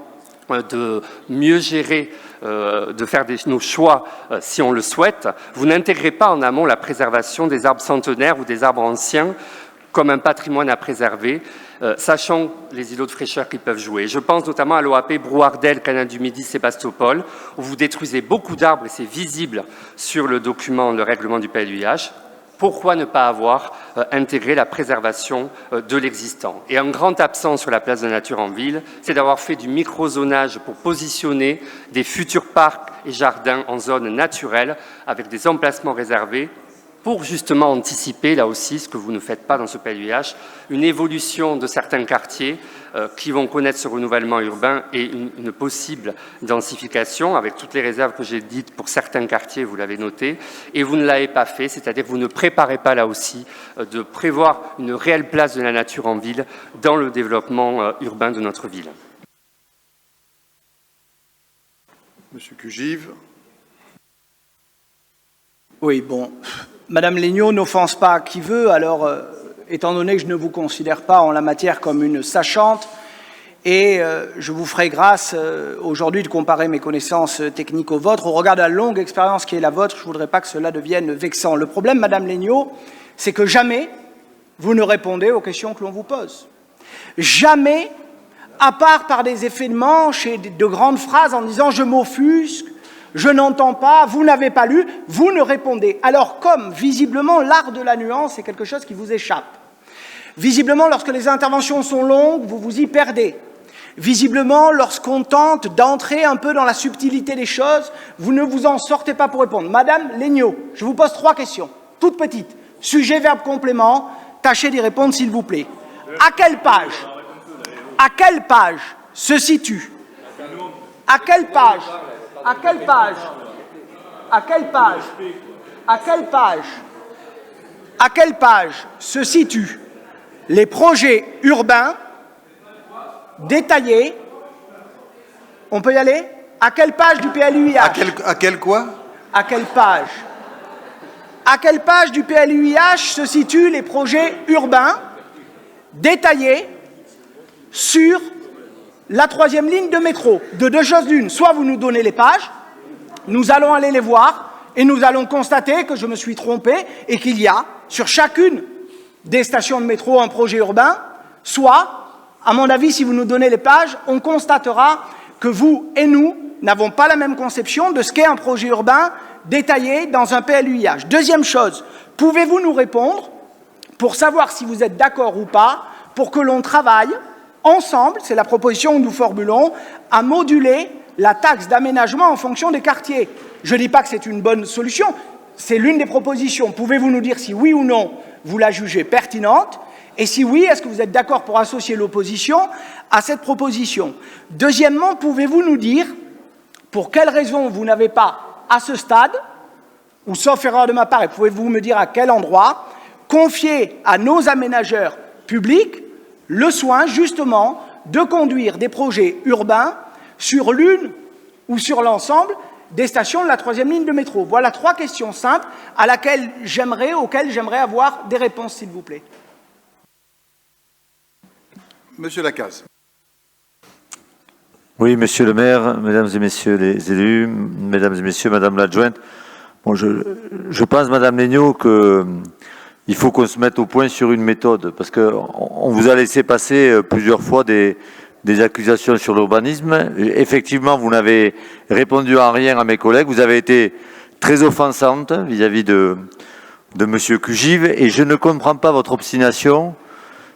de mieux gérer, de faire nos choix si on le souhaite, vous n'intégrez pas en amont la préservation des arbres centenaires ou des arbres anciens comme un patrimoine à préserver, sachant les îlots de fraîcheur qu'ils peuvent jouer. Je pense notamment à l'OAP Brouardel, Canal du Midi, Sébastopol, où vous détruisez beaucoup d'arbres, et c'est visible sur le document, le règlement du PLUiH. Pourquoi ne pas avoir intégré la préservation de l'existant? Et un grand absent sur la place de la nature en ville, c'est d'avoir fait du microzonage pour positionner des futurs parcs et jardins en zone naturelle avec des emplacements réservés pour justement anticiper, là aussi, ce que vous ne faites pas dans ce PLUiH, une évolution de certains quartiers qui vont connaître ce renouvellement urbain et une possible densification, avec toutes les réserves que j'ai dites pour certains quartiers, vous l'avez noté, et vous ne l'avez pas fait, c'est-à-dire que vous ne préparez pas, là aussi, de prévoir une réelle place de la nature en ville dans le développement urbain de notre ville. Monsieur Cugive. Oui, bon, Madame Legnaud n'offense pas qui veut, alors, étant donné que je ne vous considère pas en la matière comme une sachante, et je vous ferai grâce aujourd'hui de comparer mes connaissances techniques aux vôtres, au regard de la longue expérience qui est la vôtre, je ne voudrais pas que cela devienne vexant. Le problème, Madame Legnaud, c'est que jamais vous ne répondez aux questions que l'on vous pose. Jamais, à part par des effets de manche et de grandes phrases en disant « je m'offusque », je n'entends pas, vous n'avez pas lu, vous ne répondez. Alors comme, visiblement, l'art de la nuance est quelque chose qui vous échappe. Visiblement, lorsque les interventions sont longues, vous vous y perdez. Visiblement, lorsqu'on tente d'entrer un peu dans la subtilité des choses, vous ne vous en sortez pas pour répondre. Madame Legnaud, je vous pose 3 questions, toutes petites. Sujet, verbe, complément, tâchez d'y répondre s'il vous plaît. À quelle page se situe? À quelle page? À quelle page? À quelle page? À quelle page? À quelle page se situent les projets urbains détaillés? On peut y aller? À quelle page du PLUiH? À quelle quoi? À quelle page? À quelle page du PLUiH se situent les projets urbains détaillés sur la 3e ligne de métro? De 2 choses l'une, soit vous nous donnez les pages, nous allons aller les voir et nous allons constater que je me suis trompé et qu'il y a sur chacune des stations de métro un projet urbain, soit, à mon avis, si vous nous donnez les pages, on constatera que vous et nous n'avons pas la même conception de ce qu'est un projet urbain détaillé dans un PLUiH. Deuxième chose, pouvez-vous nous répondre, pour savoir si vous êtes d'accord ou pas, pour que l'on travaille ensemble, c'est la proposition que nous formulons, à moduler la taxe d'aménagement en fonction des quartiers. Je ne dis pas que c'est une bonne solution, c'est l'une des propositions. Pouvez-vous nous dire si oui ou non vous la jugez pertinente? Et si oui, est-ce que vous êtes d'accord pour associer l'opposition à cette proposition? Deuxièmement, pouvez-vous nous dire pour quelles raisons vous n'avez pas, à ce stade, ou sauf erreur de ma part, et pouvez-vous me dire à quel endroit, confié à nos aménageurs publics le soin, justement, de conduire des projets urbains sur l'une ou sur l'ensemble des stations de la 3e ligne de métro? Voilà 3 questions simples auxquelles j'aimerais avoir des réponses, s'il vous plaît. Monsieur Lacaze. Oui, monsieur le maire, mesdames et messieurs les élus, mesdames et messieurs, madame l'adjointe, bon, je pense, madame Legnaud, qu'il faut qu'on se mette au point sur une méthode, parce qu'on vous a laissé passer plusieurs fois des accusations sur l'urbanisme. Effectivement, vous n'avez répondu en rien à mes collègues, vous avez été très offensante vis-à-vis de monsieur Cugive, et je ne comprends pas votre obstination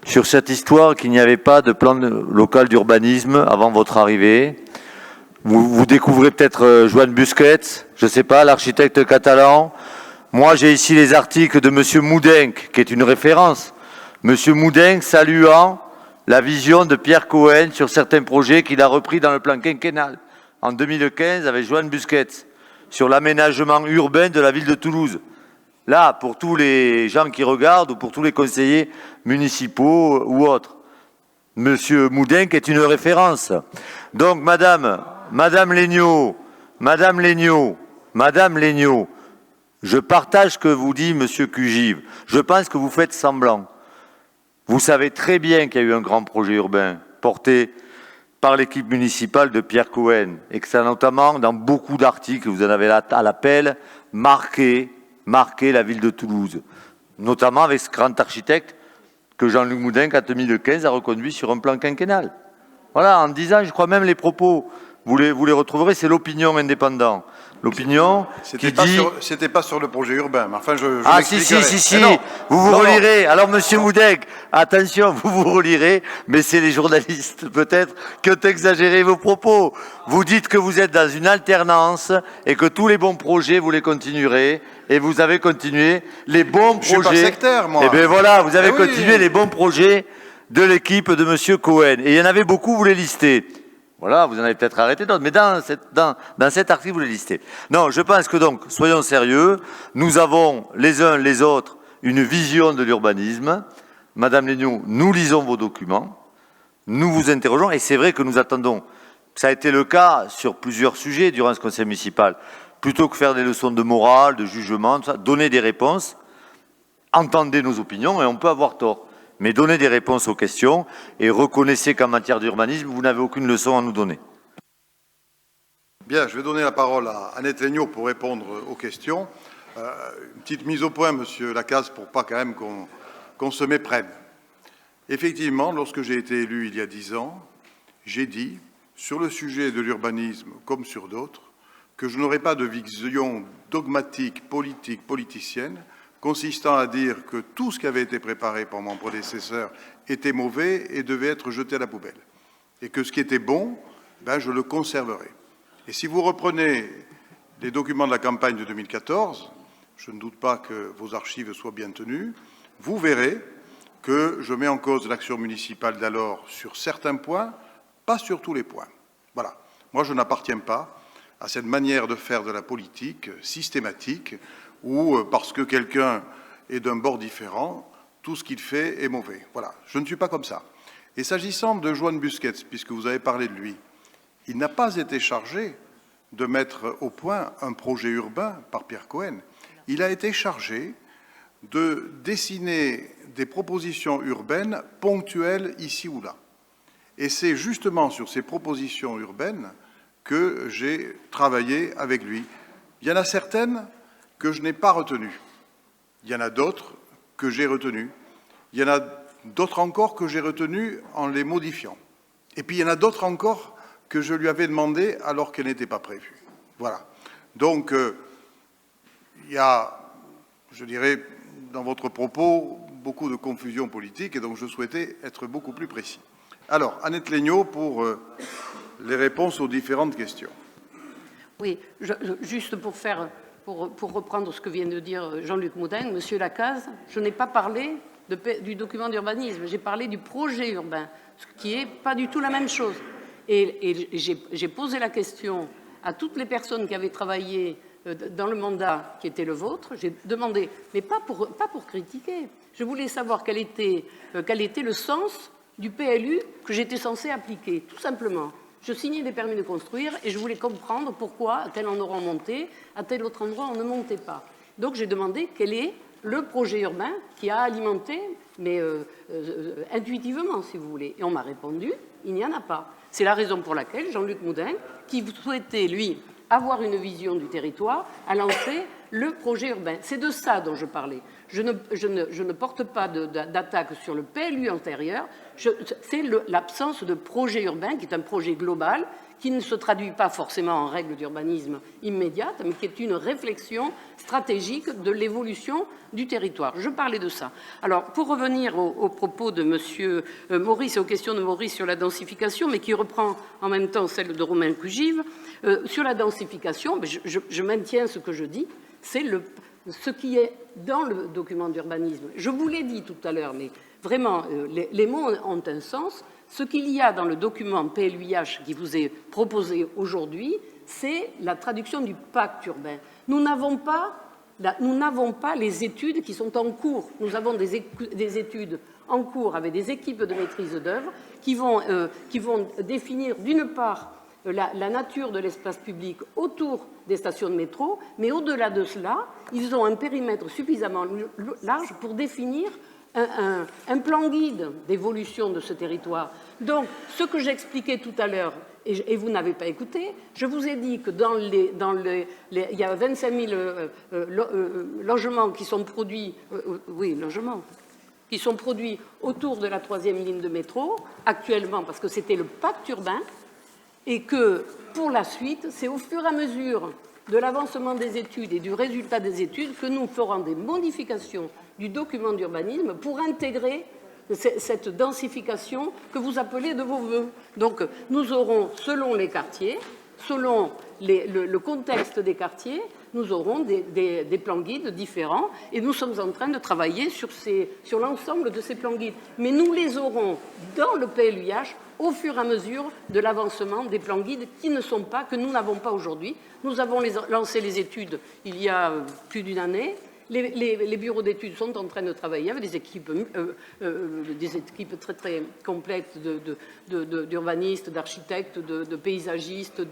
sur cette histoire qu'il n'y avait pas de plan local d'urbanisme avant votre arrivée. Vous découvrez peut-être Joan Busquets, je ne sais pas, l'architecte catalan. Moi, j'ai ici les articles de monsieur Moudenc, qui est une référence. Monsieur Moudenc saluant la vision de Pierre Cohen sur certains projets qu'il a repris dans le plan quinquennal en 2015 avec Joan Busquets sur l'aménagement urbain de la ville de Toulouse. Là, pour tous les gens qui regardent ou pour tous les conseillers municipaux ou autres, monsieur Moudenc est une référence. Donc, Madame Legnaud, je partage ce que vous dit monsieur Cugive. Je pense que vous faites semblant. Vous savez très bien qu'il y a eu un grand projet urbain porté par l'équipe municipale de Pierre Cohen et que ça, notamment, dans beaucoup d'articles, vous en avez à l'appel, marqué la ville de Toulouse, notamment avec ce grand architecte que Jean-Luc Moudenc, en 2015, a reconduit sur un plan quinquennal. Voilà, en disant, je crois même les propos, vous les retrouverez, c'est l'Opinion indépendant. L'Opinion qui dit... C'était pas sur le projet urbain, mais enfin, je si, vous relirez. Alors, monsieur Moudenc, attention, vous relirez, mais c'est les journalistes, peut-être, qui ont exagéré vos propos. Vous dites que vous êtes dans une alternance et que tous les bons projets, vous les continuerez, et vous avez continué les bons projets... Je suis pas sectaire, moi. Eh bien voilà, vous avez continué les bons projets de l'équipe de monsieur Cohen. Et il y en avait beaucoup, vous les listez. Voilà, vous en avez peut-être arrêté d'autres, mais dans cet article, vous les listez. Non, je pense que donc, soyons sérieux, nous avons les uns les autres une vision de l'urbanisme. Madame Legnaud, nous lisons vos documents, nous vous interrogeons, et c'est vrai que nous attendons. Ça a été le cas sur plusieurs sujets durant ce conseil municipal. Plutôt que faire des leçons de morale, de jugement, tout ça, donner des réponses, entendez nos opinions, et on peut avoir tort. Mais donnez des réponses aux questions et reconnaissez qu'en matière d'urbanisme, vous n'avez aucune leçon à nous donner. Bien, je vais donner la parole à Annette Legnaud pour répondre aux questions. Une petite mise au point, monsieur Lacaze, pour pas quand même qu'on se méprenne. Effectivement, lorsque j'ai été élu il y a 10 ans, j'ai dit, sur le sujet de l'urbanisme comme sur d'autres, que je n'aurais pas de vision dogmatique, politique, politicienne, consistant à dire que tout ce qui avait été préparé par mon prédécesseur était mauvais et devait être jeté à la poubelle. Et que ce qui était bon, ben, je le conserverai. Et si vous reprenez les documents de la campagne de 2014, je ne doute pas que vos archives soient bien tenues, vous verrez que je mets en cause l'action municipale d'alors sur certains points, pas sur tous les points. Voilà. Moi, je n'appartiens pas à cette manière de faire de la politique systématique ou parce que quelqu'un est d'un bord différent, tout ce qu'il fait est mauvais. Voilà, je ne suis pas comme ça. Et s'agissant de Joan Busquets, puisque vous avez parlé de lui, il n'a pas été chargé de mettre au point un projet urbain par Pierre Cohen. Il a été chargé de dessiner des propositions urbaines ponctuelles ici ou là. Et c'est justement sur ces propositions urbaines que j'ai travaillé avec lui. Il y en a certaines que je n'ai pas retenues. Il y en a d'autres que j'ai retenues. Il y en a d'autres encore que j'ai retenues en les modifiant. Et puis il y en a d'autres encore que je lui avais demandé alors qu'elles n'étaient pas prévues. Voilà. Donc, il y a, je dirais, dans votre propos, beaucoup de confusion politique, et donc je souhaitais être beaucoup plus précis. Alors, Annette Legnaud, pour les réponses aux différentes questions. Oui, juste pour reprendre ce que vient de dire Jean-Luc Moudin, Monsieur Lacaze, je n'ai pas parlé du document d'urbanisme, j'ai parlé du projet urbain, ce qui n'est pas du tout la même chose. Et j'ai posé la question à toutes les personnes qui avaient travaillé dans le mandat qui était le vôtre, j'ai demandé, mais pas pour critiquer, je voulais savoir quel était le sens du PLU que j'étais censé appliquer, tout simplement. Je signais des permis de construire et je voulais comprendre pourquoi à tel endroit on montait, à tel autre endroit on ne montait pas. Donc j'ai demandé quel est le projet urbain qui a alimenté, mais intuitivement si vous voulez. Et on m'a répondu, il n'y en a pas. C'est la raison pour laquelle Jean-Luc Moudin, qui souhaitait lui avoir une vision du territoire, a lancé le projet urbain. C'est de ça dont je parlais. Je ne porte pas d'attaque sur le PLU antérieur, c'est l'absence de projet urbain, qui est un projet global, qui ne se traduit pas forcément en règles d'urbanisme immédiates, mais qui est une réflexion stratégique de l'évolution du territoire. Je parlais de ça. Alors, pour revenir aux propos de M. Maurice et aux questions de Maurice sur la densification, mais qui reprend en même temps celle de Romain Cugive, sur la densification, je maintiens ce que je dis, c'est ce qui est dans le document d'urbanisme. Je vous l'ai dit tout à l'heure, mais vraiment, les mots ont un sens. Ce qu'il y a dans le document PLUIH qui vous est proposé aujourd'hui, c'est la traduction du pacte urbain. Nous n'avons pas les études qui sont en cours. Nous avons des études en cours avec des équipes de maîtrise d'œuvre qui vont définir, d'une part, la nature de l'espace public autour des stations de métro, mais au-delà de cela, ils ont un périmètre suffisamment large pour définir un plan guide d'évolution de ce territoire. Donc, ce que j'expliquais tout à l'heure, et vous n'avez pas écouté, je vous ai dit que il y a 25 000 logements qui sont produits, qui sont produits autour de la 3e ligne de métro, actuellement, parce que c'était le pacte urbain, et que, pour la suite, c'est au fur et à mesure de l'avancement des études et du résultat des études que nous ferons des modifications du document d'urbanisme pour intégrer cette densification que vous appelez de vos voeux. Donc, nous aurons, selon les quartiers, selon le contexte des quartiers, nous aurons des plans guides différents et nous sommes en train de travailler sur l'ensemble de ces plans guides. Mais nous les aurons dans le PLUIH au fur et à mesure de l'avancement des plans guides que nous n'avons pas aujourd'hui. Nous avons lancé les études il y a plus d'une année. Les bureaux d'études sont en train de travailler avec des équipes très très complètes d'urbanistes, d'architectes, de paysagistes,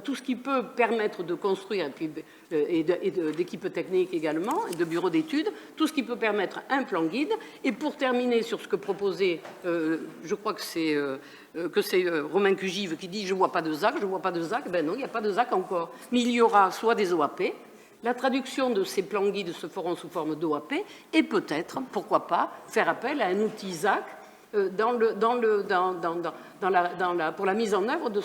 tout ce qui peut permettre de construire, et d'équipes techniques également, et de bureaux d'études, tout ce qui peut permettre un plan guide. Et pour terminer sur ce que proposait, je crois que c'est Romain Cugive qui dit « je ne vois pas de ZAC, je ne vois pas de ZAC ». Ben non, il n'y a pas de ZAC encore. Mais il y aura soit des OAP. La traduction de ces plans guides se feront sous forme d'OAP et peut-être, pourquoi pas, faire appel à un outil ZAC pour la mise en œuvre de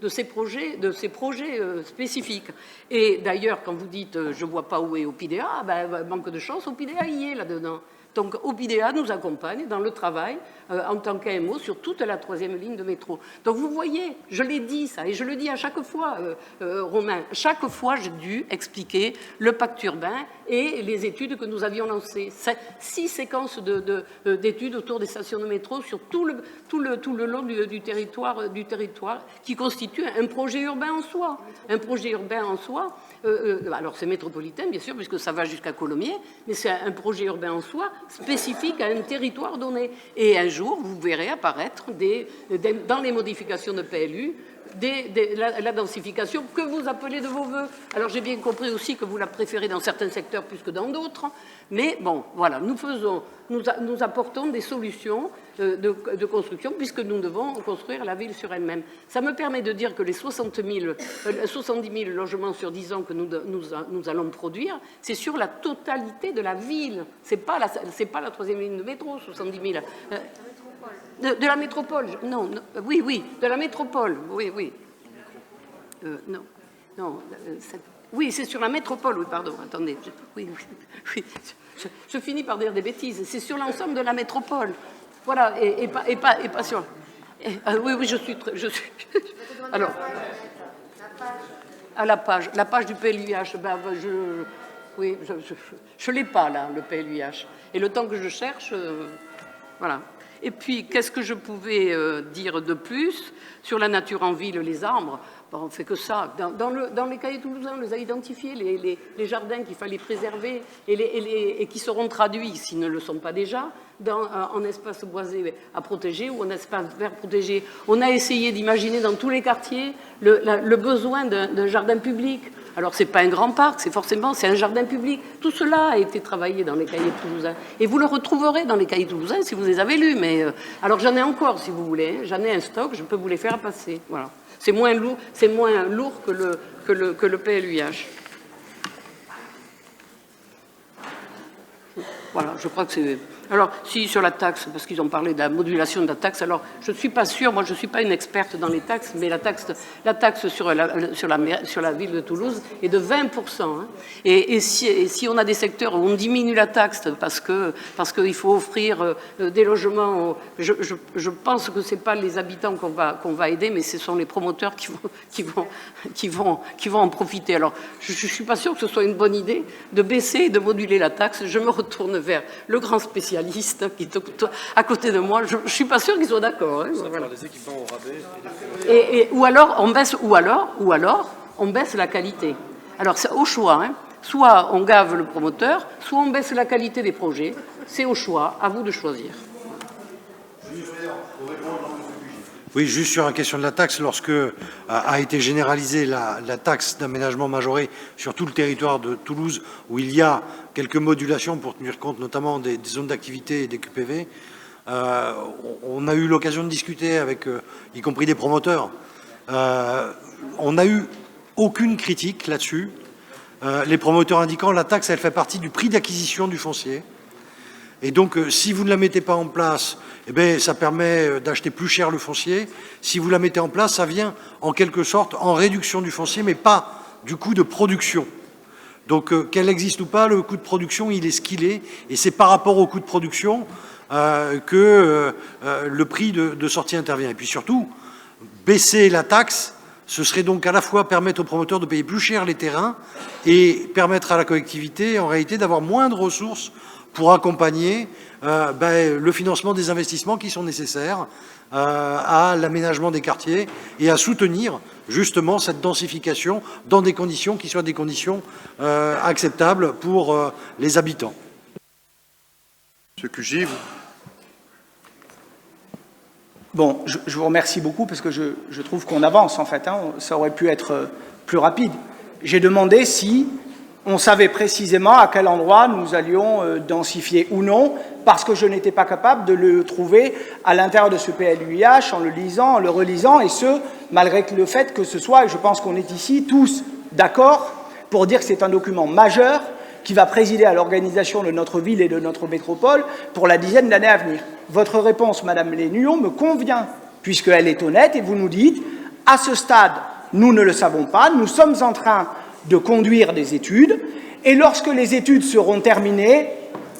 ces projets spécifiques. Et d'ailleurs, quand vous dites « je ne vois pas où est Opidea », manque de chance, Opidea y est là-dedans. Donc Opidea nous accompagne dans le travail en tant qu'AMO sur toute la 3e ligne de métro. Donc vous voyez, je l'ai dit ça, et je le dis à chaque fois, Romain, chaque fois j'ai dû expliquer le pacte urbain et les études que nous avions lancées. 6 séquences d'études autour des stations de métro sur tout le long du territoire qui constitue un projet urbain en soi. Un projet urbain en soi, alors c'est métropolitain bien sûr, puisque ça va jusqu'à Colomiers, mais c'est un projet urbain en soi spécifique à un territoire donné. Et un jour, vous verrez apparaître dans les modifications de PLU la densification que vous appelez de vos voeux. Alors j'ai bien compris aussi que vous la préférez dans certains secteurs plus que dans d'autres, mais bon, voilà, nous apportons des solutions de construction puisque nous devons construire la ville sur elle-même. Ça me permet de dire que les 70 000 logements sur 10 ans que nous allons produire, c'est sur la totalité de la ville. C'est pas la 3e ligne de métro, 70 000. De la métropole, non, oui, de la métropole, oui. Oui, c'est sur la métropole, oui, pardon, attendez, oui, je finis par dire des bêtises, c'est sur l'ensemble de la métropole, voilà, et pas sur... Oui, je suis... Alors, à la page du PLUIH, oui, je ne l'ai pas là, le PLUIH. Et le temps que je cherche, voilà. Et puis, qu'est-ce que je pouvais dire de plus sur la nature en ville, les arbres? Bon, on ne fait que ça. Dans les cahiers toulousains, on les a identifiés, les jardins qu'il fallait préserver et qui seront traduits, s'ils ne le sont pas déjà, en espace boisé à protéger ou en espace vert protégé. On a essayé d'imaginer dans tous les quartiers le besoin d'un jardin public. Alors, ce n'est pas un grand parc, c'est un jardin public. Tout cela a été travaillé dans les cahiers toulousains. Et vous le retrouverez dans les cahiers toulousains si vous les avez lus. Mais, alors, j'en ai encore, si vous voulez. J'en ai un stock, je peux vous les faire passer. Voilà. C'est moins lourd que le PLUIH. Voilà, je crois que c'est... Alors, si, sur la taxe, parce qu'ils ont parlé de la modulation de la taxe, alors, je ne suis pas sûre, moi, je ne suis pas une experte dans les taxes, mais la taxe sur la ville de Toulouse est de 20%. Hein. Et si on a des secteurs où on diminue la taxe parce qu'il faut offrir des logements, je pense que ce n'est pas les habitants qu'on va aider, mais ce sont les promoteurs qui vont en profiter. Alors, je ne suis pas sûre que ce soit une bonne idée de baisser et de moduler la taxe. Je me retourne vers le grand spécialiste qui est à côté de moi. Je ne suis pas sûre qu'ils soient d'accord. Hein, voilà. Ou alors on baisse la qualité. Alors c'est au choix. Hein. Soit on gave le promoteur, soit on baisse la qualité des projets. C'est au choix. À vous de choisir. Oui, juste sur la question de la taxe, lorsque a été généralisée la taxe d'aménagement majoré sur tout le territoire de Toulouse, où il y a quelques modulations pour tenir compte notamment des zones d'activité et des QPV, on a eu l'occasion de discuter avec, y compris des promoteurs. On n'a eu aucune critique là-dessus. Les promoteurs indiquant la taxe, elle fait partie du prix d'acquisition du foncier. Et donc, si vous ne la mettez pas en place, eh bien, ça permet d'acheter plus cher le foncier. Si vous la mettez en place, ça vient en quelque sorte en réduction du foncier, mais pas du coût de production. Donc, qu'elle existe ou pas, le coût de production, il est ce qu'il est. Et c'est par rapport au coût de production que le prix de sortie intervient. Et puis surtout, baisser la taxe, ce serait donc à la fois permettre aux promoteurs de payer plus cher les terrains et permettre à la collectivité, en réalité, d'avoir moins de ressources pour accompagner le financement des investissements qui sont nécessaires à l'aménagement des quartiers et à soutenir justement cette densification dans des conditions qui soient des conditions acceptables pour les habitants. Monsieur Cugy. Bon, je vous remercie beaucoup parce que je trouve qu'on avance en fait. Hein, ça aurait pu être plus rapide. J'ai demandé si on savait précisément à quel endroit nous allions densifier ou non, parce que je n'étais pas capable de le trouver à l'intérieur de ce PLUIH en le lisant, en le relisant, et ce, malgré le fait que ce soit, et je pense qu'on est ici tous d'accord pour dire que c'est un document majeur qui va présider à l'organisation de notre ville et de notre métropole pour la dizaine d'années à venir. Votre réponse, Madame Lénuon, me convient, puisqu'elle est honnête, et vous nous dites, à ce stade, nous ne le savons pas, nous sommes en train de conduire des études, et lorsque les études seront terminées,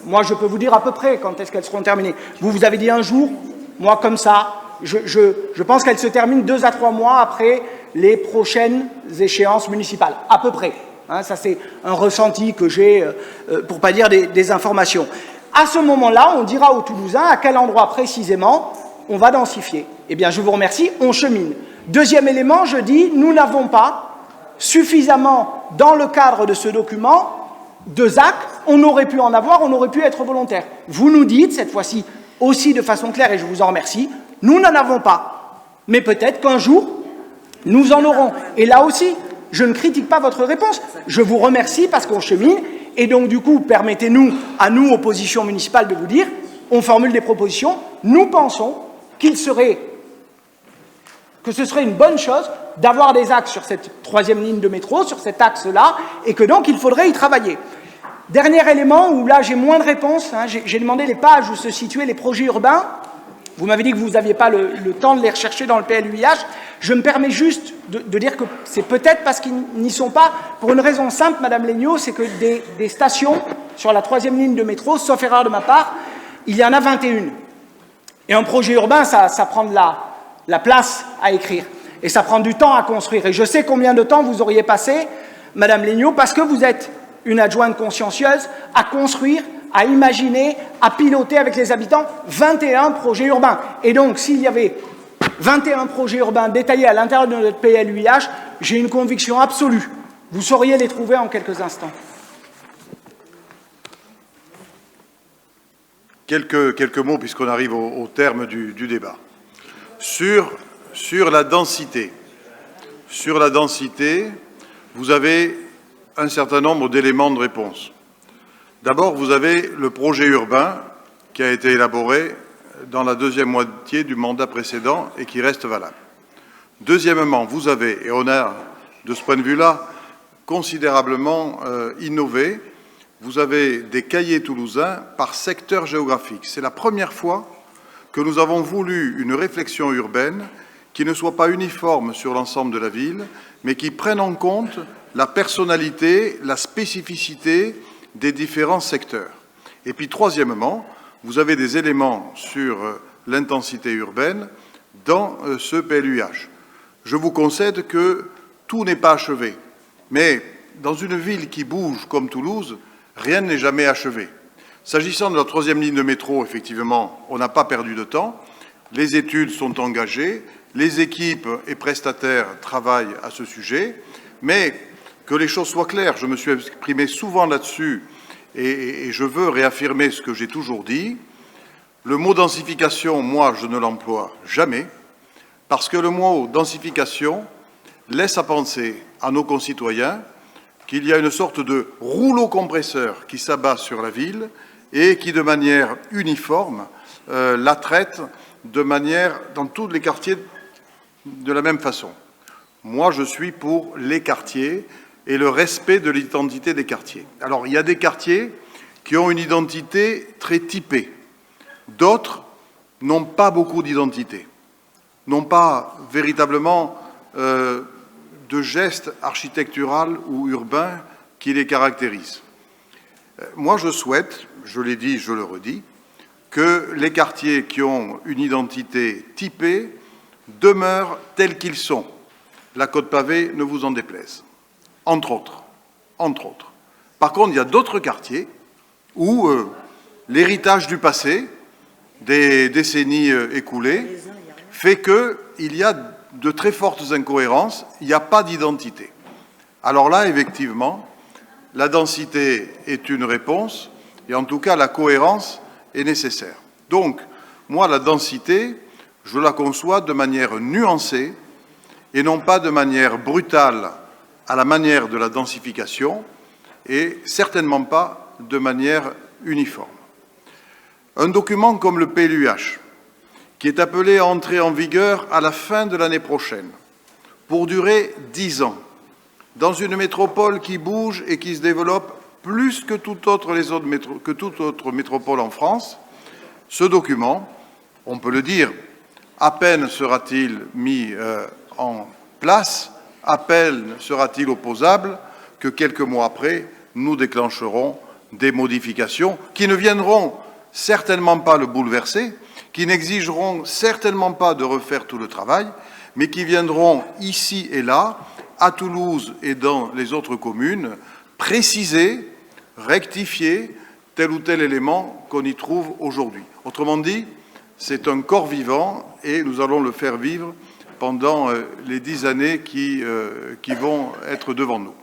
moi je peux vous dire à peu près quand est-ce qu'elles seront terminées. Vous avez dit un jour, moi comme ça, je pense qu'elles se terminent 2 à 3 mois après les prochaines échéances municipales, à peu près. Hein, ça c'est un ressenti que j'ai, pour pas dire des informations. À ce moment-là, on dira aux Toulousains à quel endroit précisément on va densifier. Eh bien je vous remercie, on chemine. Deuxième élément, je dis, nous n'avons pas suffisamment, dans le cadre de ce document, de ZAC, on aurait pu en avoir, on aurait pu être volontaire. Vous nous dites, cette fois-ci aussi de façon claire, et je vous en remercie, nous n'en avons pas. Mais peut-être qu'un jour, nous en aurons. Et là aussi, je ne critique pas votre réponse. Je vous remercie parce qu'on chemine. Et donc, du coup, permettez-nous, à nous, opposition municipale, de vous dire, on formule des propositions. Nous pensons que ce serait une bonne chose d'avoir des axes sur cette 3e ligne de métro, sur cet axe-là, et que donc il faudrait y travailler. Dernier élément où là j'ai moins de réponses, hein, j'ai demandé les pages où se situaient les projets urbains. Vous m'avez dit que vous n'aviez pas le temps de les rechercher dans le PLUIH. Je me permets juste de dire que c'est peut-être parce qu'ils n'y sont pas, pour une raison simple, Madame Léniaud, c'est que des stations sur la 3e ligne de métro, sauf erreur de ma part, il y en a 21. Et un projet urbain, ça prend de la place à écrire. Et ça prend du temps à construire. Et je sais combien de temps vous auriez passé, Madame Legnaud, parce que vous êtes une adjointe consciencieuse, à construire, à imaginer, à piloter avec les habitants 21 projets urbains. Et donc, s'il y avait 21 projets urbains détaillés à l'intérieur de notre PLUiH, j'ai une conviction absolue. Vous sauriez les trouver en quelques instants. Quelques mots, puisqu'on arrive au terme du débat. Sur la densité, vous avez un certain nombre d'éléments de réponse. D'abord, vous avez le projet urbain qui a été élaboré dans la deuxième moitié du mandat précédent et qui reste valable. Deuxièmement, vous avez, et on a de ce point de vue-là considérablement innové, vous avez des cahiers toulousains par secteur géographique. C'est la première fois que nous avons voulu une réflexion urbaine qui ne soit pas uniforme sur l'ensemble de la ville, mais qui prenne en compte la personnalité, la spécificité des différents secteurs. Et puis, troisièmement, vous avez des éléments sur l'intensité urbaine dans ce PLUiH. Je vous concède que tout n'est pas achevé, mais dans une ville qui bouge comme Toulouse, rien n'est jamais achevé. S'agissant de la troisième ligne de métro, effectivement, on n'a pas perdu de temps. Les études sont engagées, les équipes et prestataires travaillent à ce sujet, mais que les choses soient claires, je me suis exprimé souvent là-dessus et je veux réaffirmer ce que j'ai toujours dit. Le mot densification, moi, je ne l'emploie jamais, parce que le mot densification laisse à penser à nos concitoyens qu'il y a une sorte de rouleau compresseur qui s'abat sur la ville et qui, de manière uniforme, la traite dans tous les quartiers de la même façon. Moi, je suis pour les quartiers et le respect de l'identité des quartiers. Alors, il y a des quartiers qui ont une identité très typée. D'autres n'ont pas beaucoup d'identité, n'ont pas véritablement de gestes architectural ou urbain qui les caractérisent. Moi, je souhaite, je l'ai dit, je le redis, que les quartiers qui ont une identité typée demeurent tels qu'ils sont. La Côte Pavée ne vous en déplaise, entre autres. Par contre, il y a d'autres quartiers où l'héritage du passé, des décennies écoulées, fait qu'il y a de très fortes incohérences, il n'y a pas d'identité. Alors là, effectivement, la densité est une réponse, et en tout cas, la cohérence est nécessaire. Donc, moi, la densité, je la conçois de manière nuancée, et non pas de manière brutale à la manière de la densification, et certainement pas de manière uniforme. Un document comme le PLUiH, qui est appelé à entrer en vigueur à la fin de l'année prochaine, pour durer 10 ans, dans une métropole qui bouge et qui se développe plus que toute autre métropole en France, ce document, on peut le dire, à peine sera-t-il mis en place, à peine sera-t-il opposable, que quelques mois après, nous déclencherons des modifications qui ne viendront certainement pas le bouleverser, qui n'exigeront certainement pas de refaire tout le travail, mais qui viendront ici et là, à Toulouse et dans les autres communes, préciser, rectifier tel ou tel élément qu'on y trouve aujourd'hui. Autrement dit, c'est un corps vivant et nous allons le faire vivre pendant les 10 années qui vont être devant nous.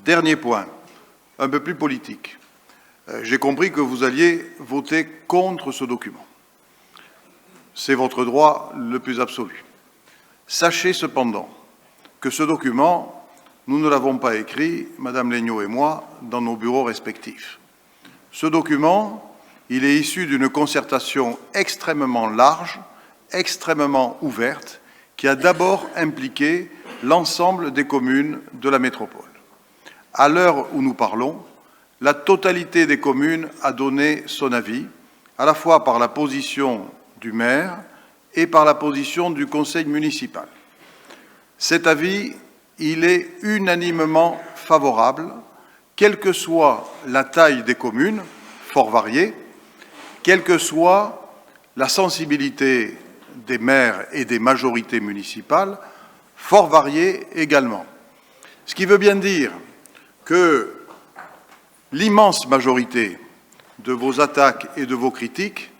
Dernier point, un peu plus politique. J'ai compris que vous alliez voter contre ce document. C'est votre droit le plus absolu. Sachez cependant que ce document, nous ne l'avons pas écrit, Madame Legnaud et moi, dans nos bureaux respectifs. Ce document, il est issu d'une concertation extrêmement large, extrêmement ouverte, qui a d'abord impliqué l'ensemble des communes de la métropole. À l'heure où nous parlons, la totalité des communes a donné son avis, à la fois par la position du maire et par la position du conseil municipal. Cet avis, il est unanimement favorable, quelle que soit la taille des communes, fort variée, quelle que soit la sensibilité des maires et des majorités municipales, fort variées également. Ce qui veut bien dire que l'immense majorité de vos attaques et de vos critiques,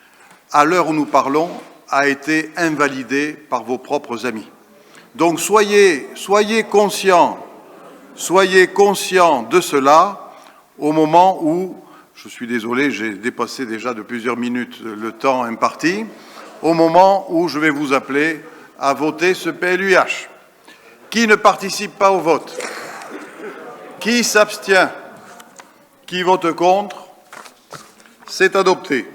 à l'heure où nous parlons, a été invalidée par vos propres amis. Donc soyez conscients de cela au moment où, je suis désolé, j'ai dépassé déjà de plusieurs minutes le temps imparti, au moment où je vais vous appeler à voter ce PLUiH. Qui ne participe pas au vote? Qui s'abstient? Qui vote contre? C'est adopté.